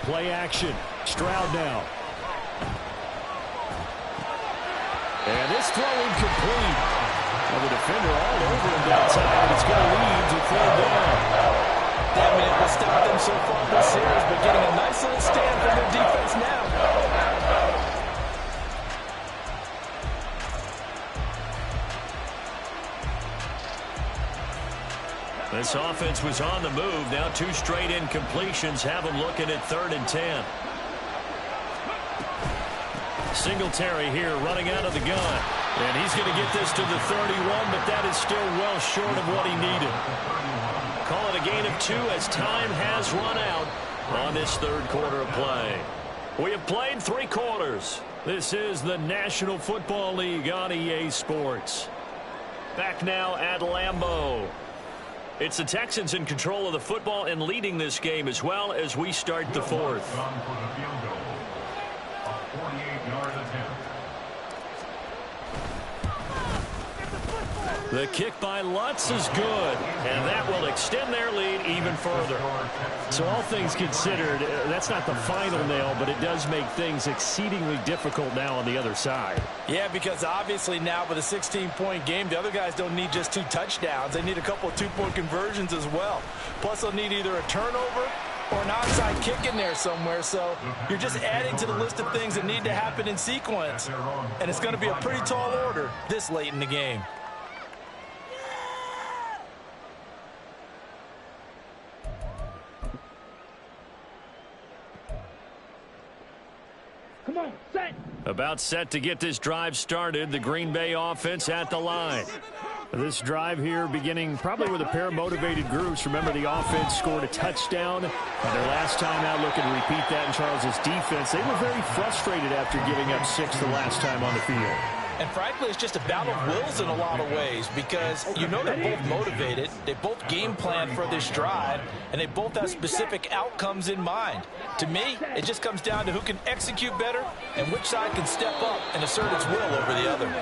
Play action. Stroud now. And this throw incomplete. And the defender all over him that time. It's going to lead to 3rd down. That man will stop them so far this series, but getting a nice little stand from their defense now. This offense was on the move. Now 2 straight incompletions have them looking at 3rd and 10. Singletary here running out of the gun. And he's going to get this to the 31, but that is still well short of what he needed. Call it a gain of 2 as time has run out on this 3rd quarter of play. We have played 3 quarters. This is the National Football League on EA Sports. Back now at Lambeau. It's the Texans in control of the football and leading this game as well as we start the 4th. A 48-yard attempt. The kick by Lutz is good, and that will extend their lead even further. So all things considered, that's not the final nail, but it does make things exceedingly difficult now on the other side. Yeah, because obviously now with a 16-point game, the other guys don't need just 2 touchdowns. They need a couple of 2-point conversions as well. Plus, they'll need either a turnover or an onside kick in there somewhere. So you're just adding to the list of things that need to happen in sequence. And it's going to be a pretty tall order this late in the game. Come on, set. About set to get this drive started. The Green Bay offense at the line. This drive here beginning probably with a pair of motivated groups. Remember, the offense scored a touchdown. And their last time out, looking to repeat that in Charles' defense. They were very frustrated after giving up 6 the last time on the field. And frankly, it's just a battle of wills in a lot of ways because you know they're both motivated. They both game plan for this drive, and they both have specific outcomes in mind. To me, it just comes down to who can execute better and which side can step up and assert its will over the other.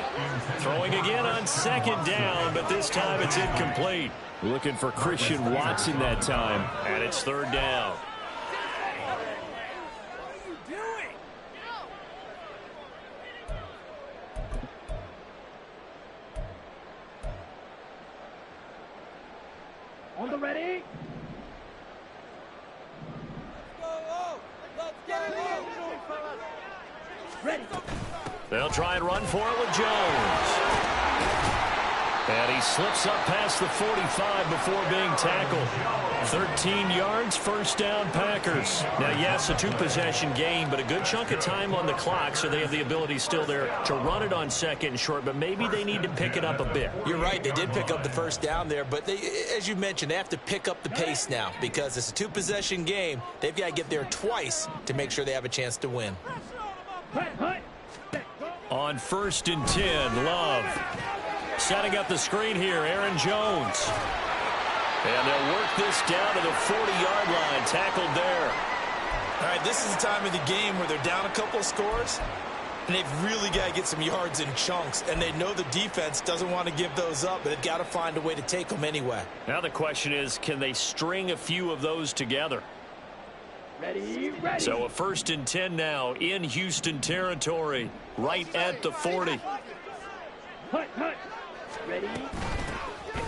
Throwing again on 2nd down, but this time it's incomplete. Looking for Christian Watson that time, and it's 3rd down. On the ready. Ready. They'll try and run for it with Jones. And he slips up past the 45 before being tackled. 13 yards, 1st down Packers. Now, yes, a 2-possession game, but a good chunk of time on the clock, so they have the ability still there to run it on 2nd and short, but maybe they need to pick it up a bit. You're right. They did pick up the 1st down there, but they, as you mentioned, they have to pick up the pace now because it's a 2-possession game. They've got to get there twice to make sure they have a chance to win. On 1st and 10, Love. Setting up the screen here, Aaron Jones. And they'll work this down to the 40-yard line, tackled there. All right, this is the time of the game where they're down a couple of scores, and they've really got to get some yards in chunks, and they know the defense doesn't want to give those up, but they've got to find a way to take them anyway. Now the question is, can they string a few of those together? Ready, ready. So a 1st and 10 now in Houston territory, right at the 40. Hut, hut. Ready.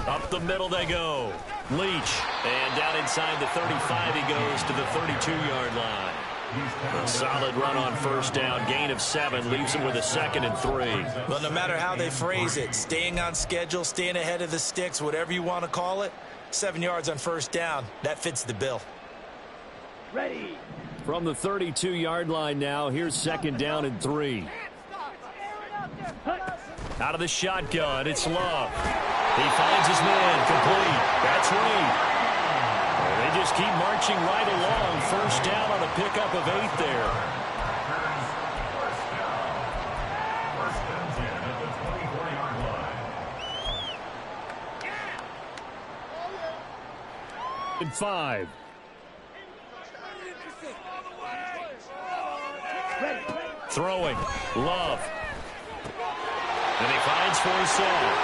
Up the middle they go. Leach. And down inside the 35 he goes to the 32-yard line. A solid run on 1st down. Gain of 7 leaves him with a 2nd and 3. Well, no matter how they phrase it, staying on schedule, staying ahead of the sticks, whatever you want to call it, 7 yards on 1st down, that fits the bill. Ready. From the 32-yard line now, here's 2nd down and 3. Out of the shotgun, it's Love. He finds his man, complete. That's Reed. They just keep marching right along. 1st down on a pickup of 8 there. First and 10 at the 24-yard line. And 5. Throwing. Love. And he finds for himself.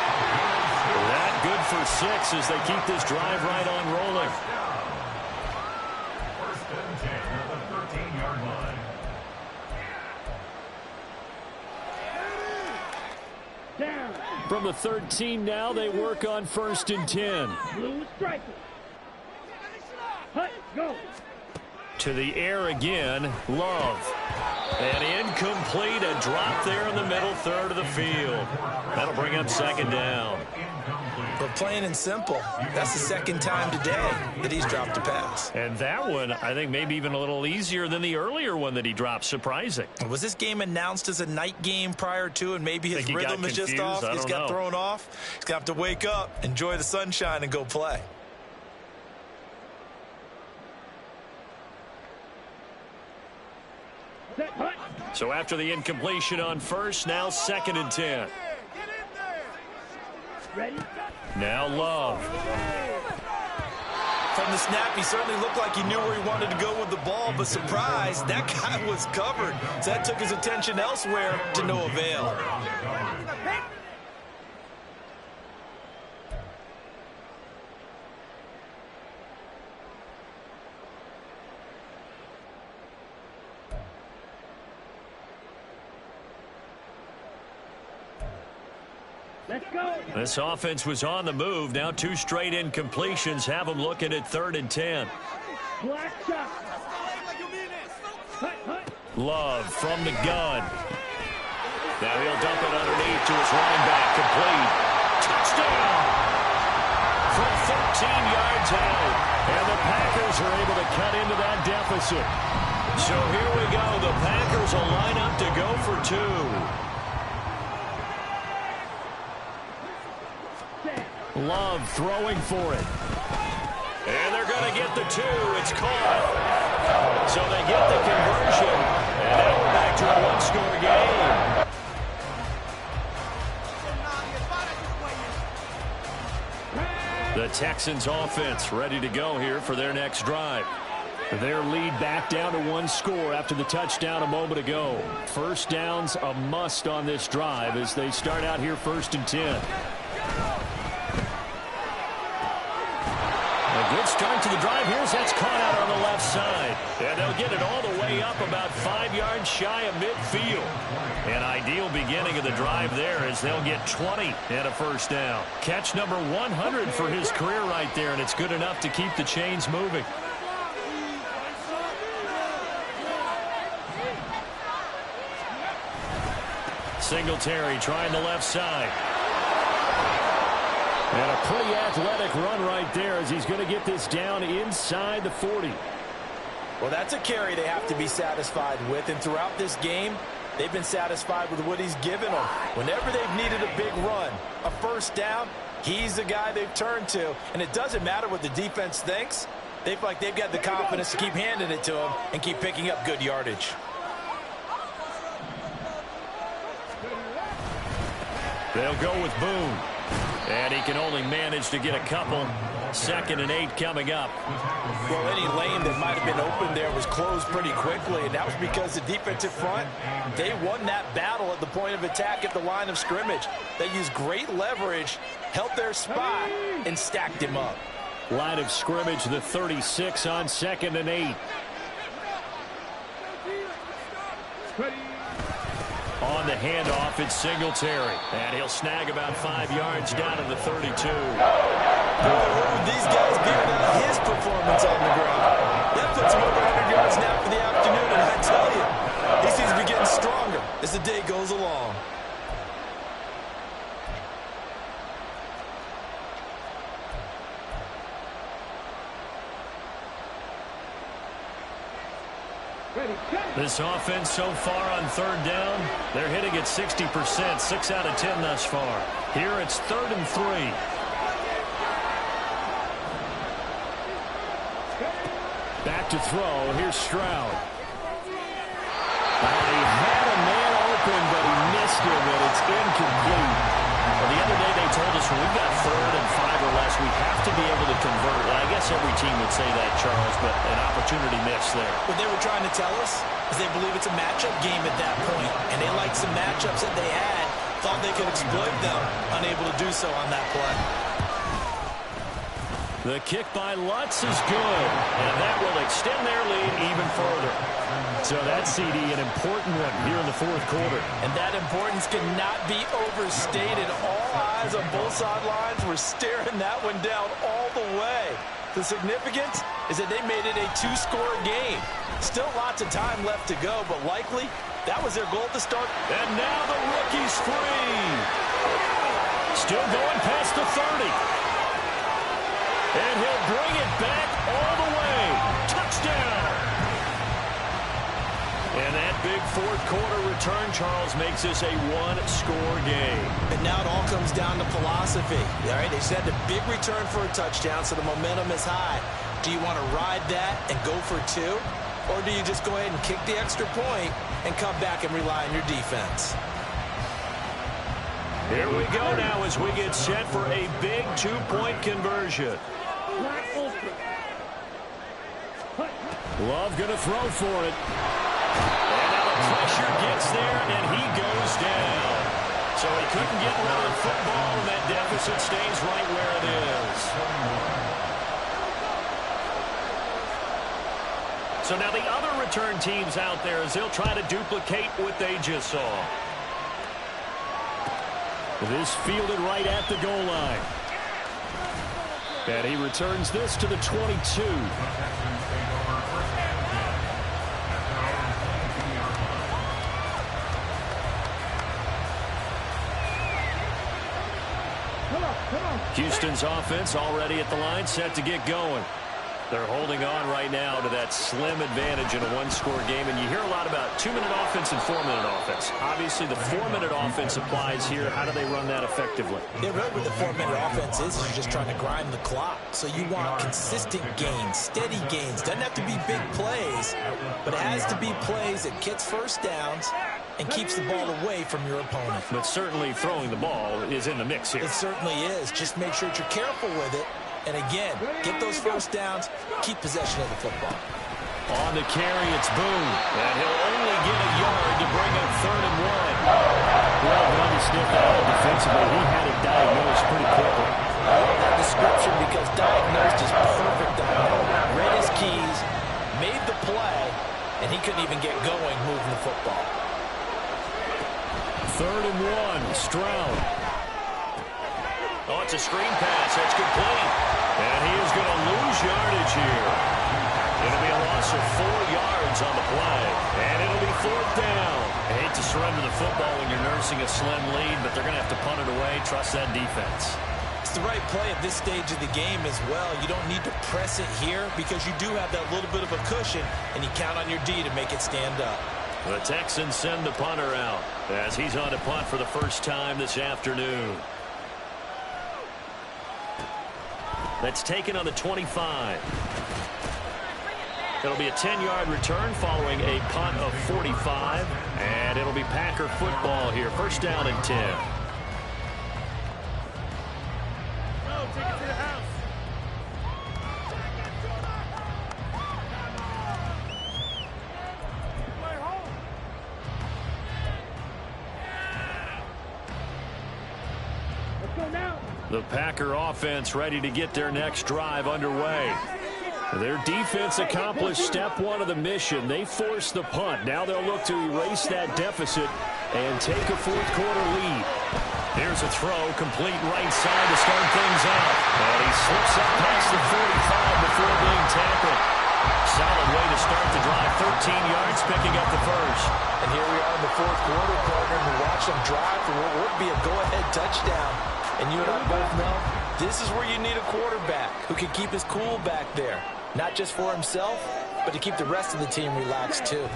That good for 6 as they keep this drive right on rolling. First and 10 at the 13-yard line. Down. From the 13 now, they work on 1st and 10. Blue striker. Hut, go. To the air again, Love. And incomplete, a drop there in the middle third of the field. That'll bring up 2nd down. But plain and simple, that's the 2nd time today that he's dropped a pass. And that one, I think, maybe even a little easier than the earlier one that he dropped. Surprising. Was this game announced as a night game prior to, and maybe his rhythm is just off? He's got thrown off. He's going to have to wake up, enjoy the sunshine, and go play. Set, hut. So after the incompletion on 1st, now 2nd and 10. Ready. Now Love. From the snap, he certainly looked like he knew where he wanted to go with the ball, but surprise, that guy was covered. So that took his attention elsewhere to no avail. Let's go. This offense was on the move. Now 2 straight incompletions have them looking at 3rd and 10. Black shot. Hut, hut. Love from the gun. Now he'll dump it underneath to his running back. Complete. Touchdown! From 13 yards out. And the Packers are able to cut into that deficit. So here we go. The Packers will line up to go for 2. Love throwing for it. And they're going to get the 2. It's caught. So they get the conversion. And now we're back to a 1-score game. The Texans offense ready to go here for their next drive. Their lead back down to 1 score after the touchdown a moment ago. First down's a must on this drive as they start out here 1st and 10. A good start to the drive. Here's that's caught out on the left side. And they'll get it all the way up about 5 yards shy of midfield. An ideal beginning of the drive there as they'll get 20 and a first down. Catch number 100 for his career right there, and it's good enough to keep the chains moving. Singletary trying the left side. And a pretty athletic run right there as he's going to get this down inside the 40. Well, that's a carry they have to be satisfied with, and throughout this game, they've been satisfied with what he's given them. Whenever they've needed a big run, a first down, he's the guy they've turned to. And it doesn't matter what the defense thinks. They feel like they've got the confidence to keep handing it to him and keep picking up good yardage. They'll go with Boone. And he can only manage to get a couple. 2nd and 8 coming up. Well, any lane that might have been open there was closed pretty quickly, and that was because the defensive front, they won that battle at the point of attack at the line of scrimmage. They used great leverage, held their spot, and stacked him up. Line of scrimmage, the 36 on 2nd and 8. On the handoff, it's Singletary. And he'll snag about 5 yards down to the 32. These guys giving out his performance on the ground. That puts him over 100 yards now for the afternoon, and I tell you, he seems to be getting stronger as the day goes along. This offense so far on 3rd down, they're hitting at 60%, 6 out of 10 thus far. Here it's 3rd and 3. Back to throw. Here's Stroud. He had a man open, but he missed him, and it's incomplete. Well, the other day they told us when we've got 3rd and 5 or less, we have to be able to convert. Well, I guess every team would say that, Charles, but an opportunity missed there. What they were trying to tell us is they believe it's a matchup game at that point, and they liked some matchups that they had, thought they could exploit them, unable to do so on that play. The kick by Lutz is good, and that will extend their lead even further. So that CD, an important one here in the 4th quarter. And that importance cannot be overstated. All eyes on both sidelines were staring that one down all the way. The significance is that they made it a 2-score game. Still lots of time left to go, but likely that was their goal to start. And now the rookie's free. Still going past the 30. And he'll bring it back all the way. Touchdown. And that big 4th quarter return, Charles, makes this a 1-score game. And now it all comes down to philosophy. All right, they said a big return for a touchdown, so the momentum is high. Do you want to ride that and go for 2? Or do you just go ahead and kick the extra point and come back and rely on your defense? Here we go now as we get set for a big 2-point conversion. Love going to throw for it. And now the pressure gets there, and he goes down. So he couldn't get rid of the football, and that deficit stays right where it is. So now the other return teams out there as they'll try to duplicate what they just saw. This fielded right at the goal line. And he returns this to the 22. Houston's offense already at the line, set to get going. They're holding on right now to that slim advantage in a one-score game. And you hear a lot about 2-minute offense and 4-minute offense. Obviously, the 4-minute offense applies here. How do they run that effectively? Yeah, really what the 4-minute offense is you're just trying to grind the clock. So you want consistent gains, steady gains. Doesn't have to be big plays, but it has to be plays that gets first downs and keeps the ball away from your opponent. But certainly throwing the ball is in the mix here. It certainly is. Just make sure that you're careful with it. And again, get those first downs, keep possession of the football. On the carry, it's Boone. And he'll only get a yard to bring up 3rd and 1. Well done to sniff that out defensively. He had it diagnosed pretty quickly. I love that description because diagnosed is perfect on him. Read his keys, made the play, and he couldn't even get going moving the football. 3rd and 1, Stroud. Oh, it's a screen pass. That's complete. And he is going to lose yardage here. It'll be a loss of 4 yards on the play. And it'll be 4th down. I hate to surrender the football when you're nursing a slim lead, but they're going to have to punt it away. Trust that defense. It's the right play at this stage of the game as well. You don't need to press it here because you do have that little bit of a cushion, and you count on your D to make it stand up. The Texans send the punter out as he's on to punt for the first time this afternoon. That's taken on the 25. It'll be a 10-yard return following a punt of 45. And it'll be Packer football here. 1st down and 10. Take it to the house. Let's go now. The Packer offense ready to get their next drive underway. Their defense accomplished step 1 of the mission. They forced the punt. Now they'll look to erase that deficit and take a 4th quarter lead. Here's a throw, complete right side to start things out. And he slips up past the 45 before being tackled. Solid way to start the drive. 13 yards, picking up the first. And here we are in the 4th quarter, partner, and watch them drive for what would be a go-ahead touchdown. And you and I both know this is where you need a quarterback who can keep his cool back there. Not just for himself, but to keep the rest of the team relaxed too.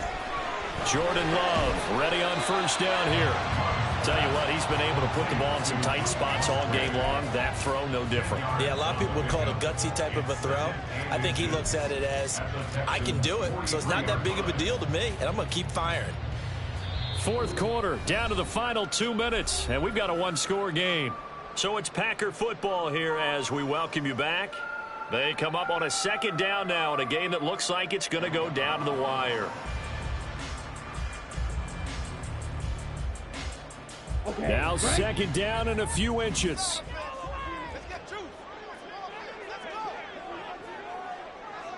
Jordan Love ready on 1st down here. Tell you what, he's been able to put the ball in some tight spots all game long. That throw, no different. Yeah, a lot of people would call it a gutsy type of a throw. I think he looks at it as, I can do it, so it's not that big of a deal to me, and I'm going to keep firing. 4th quarter, down to the final 2 minutes, and we've got a 1-score game. So it's Packer football here as we welcome you back. They come up on a 2nd down now in a game that looks like it's going to go down to the wire. Okay, Now right. 2nd down and a few inches.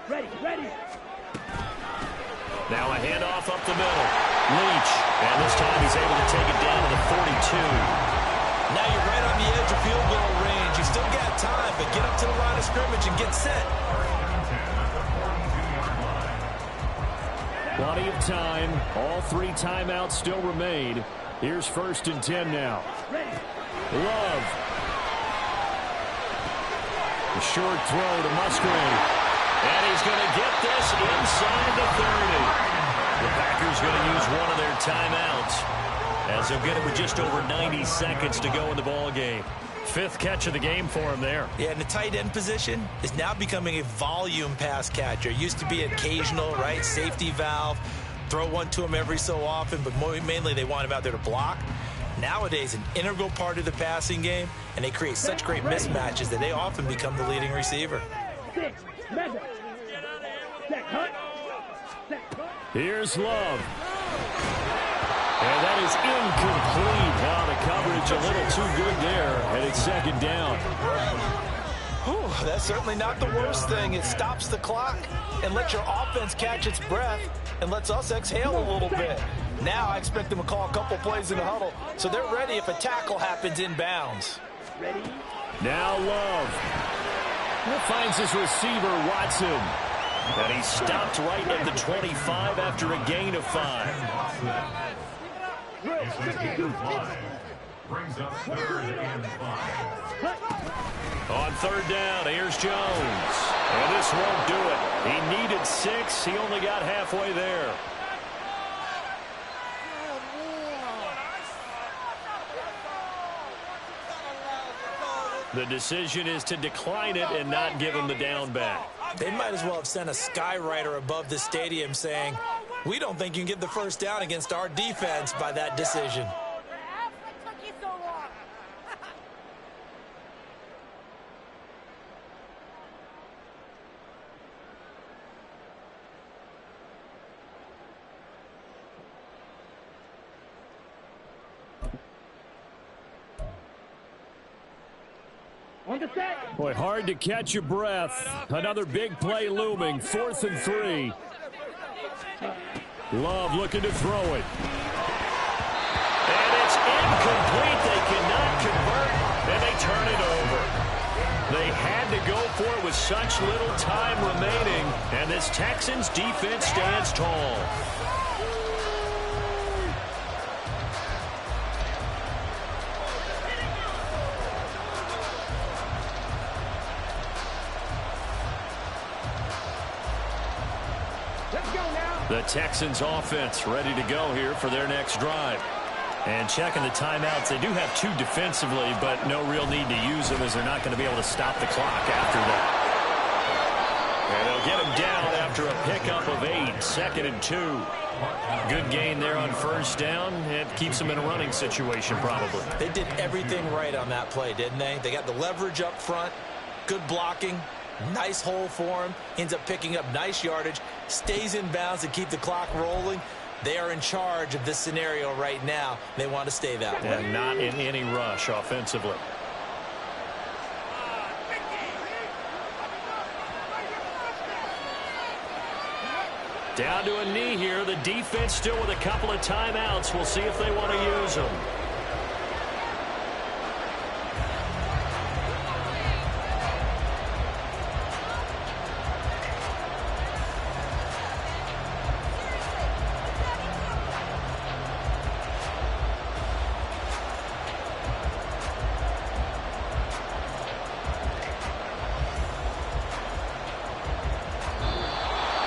Ready, ready. Now a handoff up the middle. Leach, and this time he's able to take it down to the 42. Now you're right on the edge of field goal range. You still got time, but get up to the line of scrimmage and get set. Plenty of time. All 3 timeouts still remain. Here's 1st and 10 now. Love. A short throw to Musgrave. And he's going to get this inside the 30. The Packers going to use one of their timeouts as they'll get it with just over 90 seconds to go in the ball game. 5th catch of the game for him there. Yeah, and the tight end position is now becoming a volume pass catcher. Used to be occasional, right? Safety valve. Throw one to him every so often, but mainly they want him out there to block. Nowadays, an integral part of the passing game, and they create such great mismatches that they often become the leading receiver. Here's Love. And that is incomplete. Now the coverage a little too good there, and it's 2nd down. Whew, that's certainly not the worst thing. It stops the clock and lets your offense catch its breath and lets us exhale a little bit. Now I expect them to call a couple plays in the huddle, so they're ready if a tackle happens inbounds. Ready? Now Love. Finds his receiver, Watson. And he's stopped right at the 25 after a gain of 5. It's a gain of 5. Brings up 3rd and 5. On 3rd down, here's Jones. And this won't do it. He needed 6. He only got halfway there. The decision is to decline it and not give him the down back. They might as well have sent a skywriter above the stadium saying, we don't think you can get the first down against our defense by that decision. On the set. Boy, hard to catch your breath. Another big play looming. 4th and 3. Love looking to throw it. And it's incomplete. They cannot convert, and they turn it over. They had to go for it with such little time remaining, and this Texans defense stands tall. The Texans offense ready to go here for their next drive. And checking the timeouts, they do have 2 defensively, but no real need to use them as they're not going to be able to stop the clock after that. And they'll get him down after a pickup of 8, 2nd and 2. Good gain there on 1st down. It keeps them in a running situation probably. They did everything right on that play, didn't they? They got the leverage up front, good blocking, nice hole for him, ends up picking up nice yardage, stays in bounds to keep the clock rolling. They are in charge of this scenario right now. They want to stay that way. And not in any rush offensively. Down to a knee here. The defense still with a couple of timeouts. We'll see if they want to use them.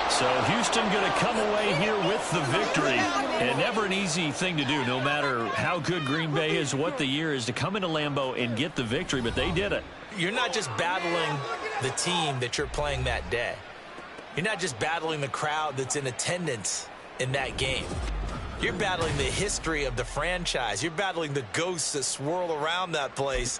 So Houston going to come away here with the victory. And never an easy thing to do, no matter how good Green Bay is, what the year is, to come into Lambeau and get the victory, but they did it. You're not just battling the team that you're playing that day. You're not just battling the crowd that's in attendance in that game. You're battling the history of the franchise. You're battling the ghosts that swirl around that place.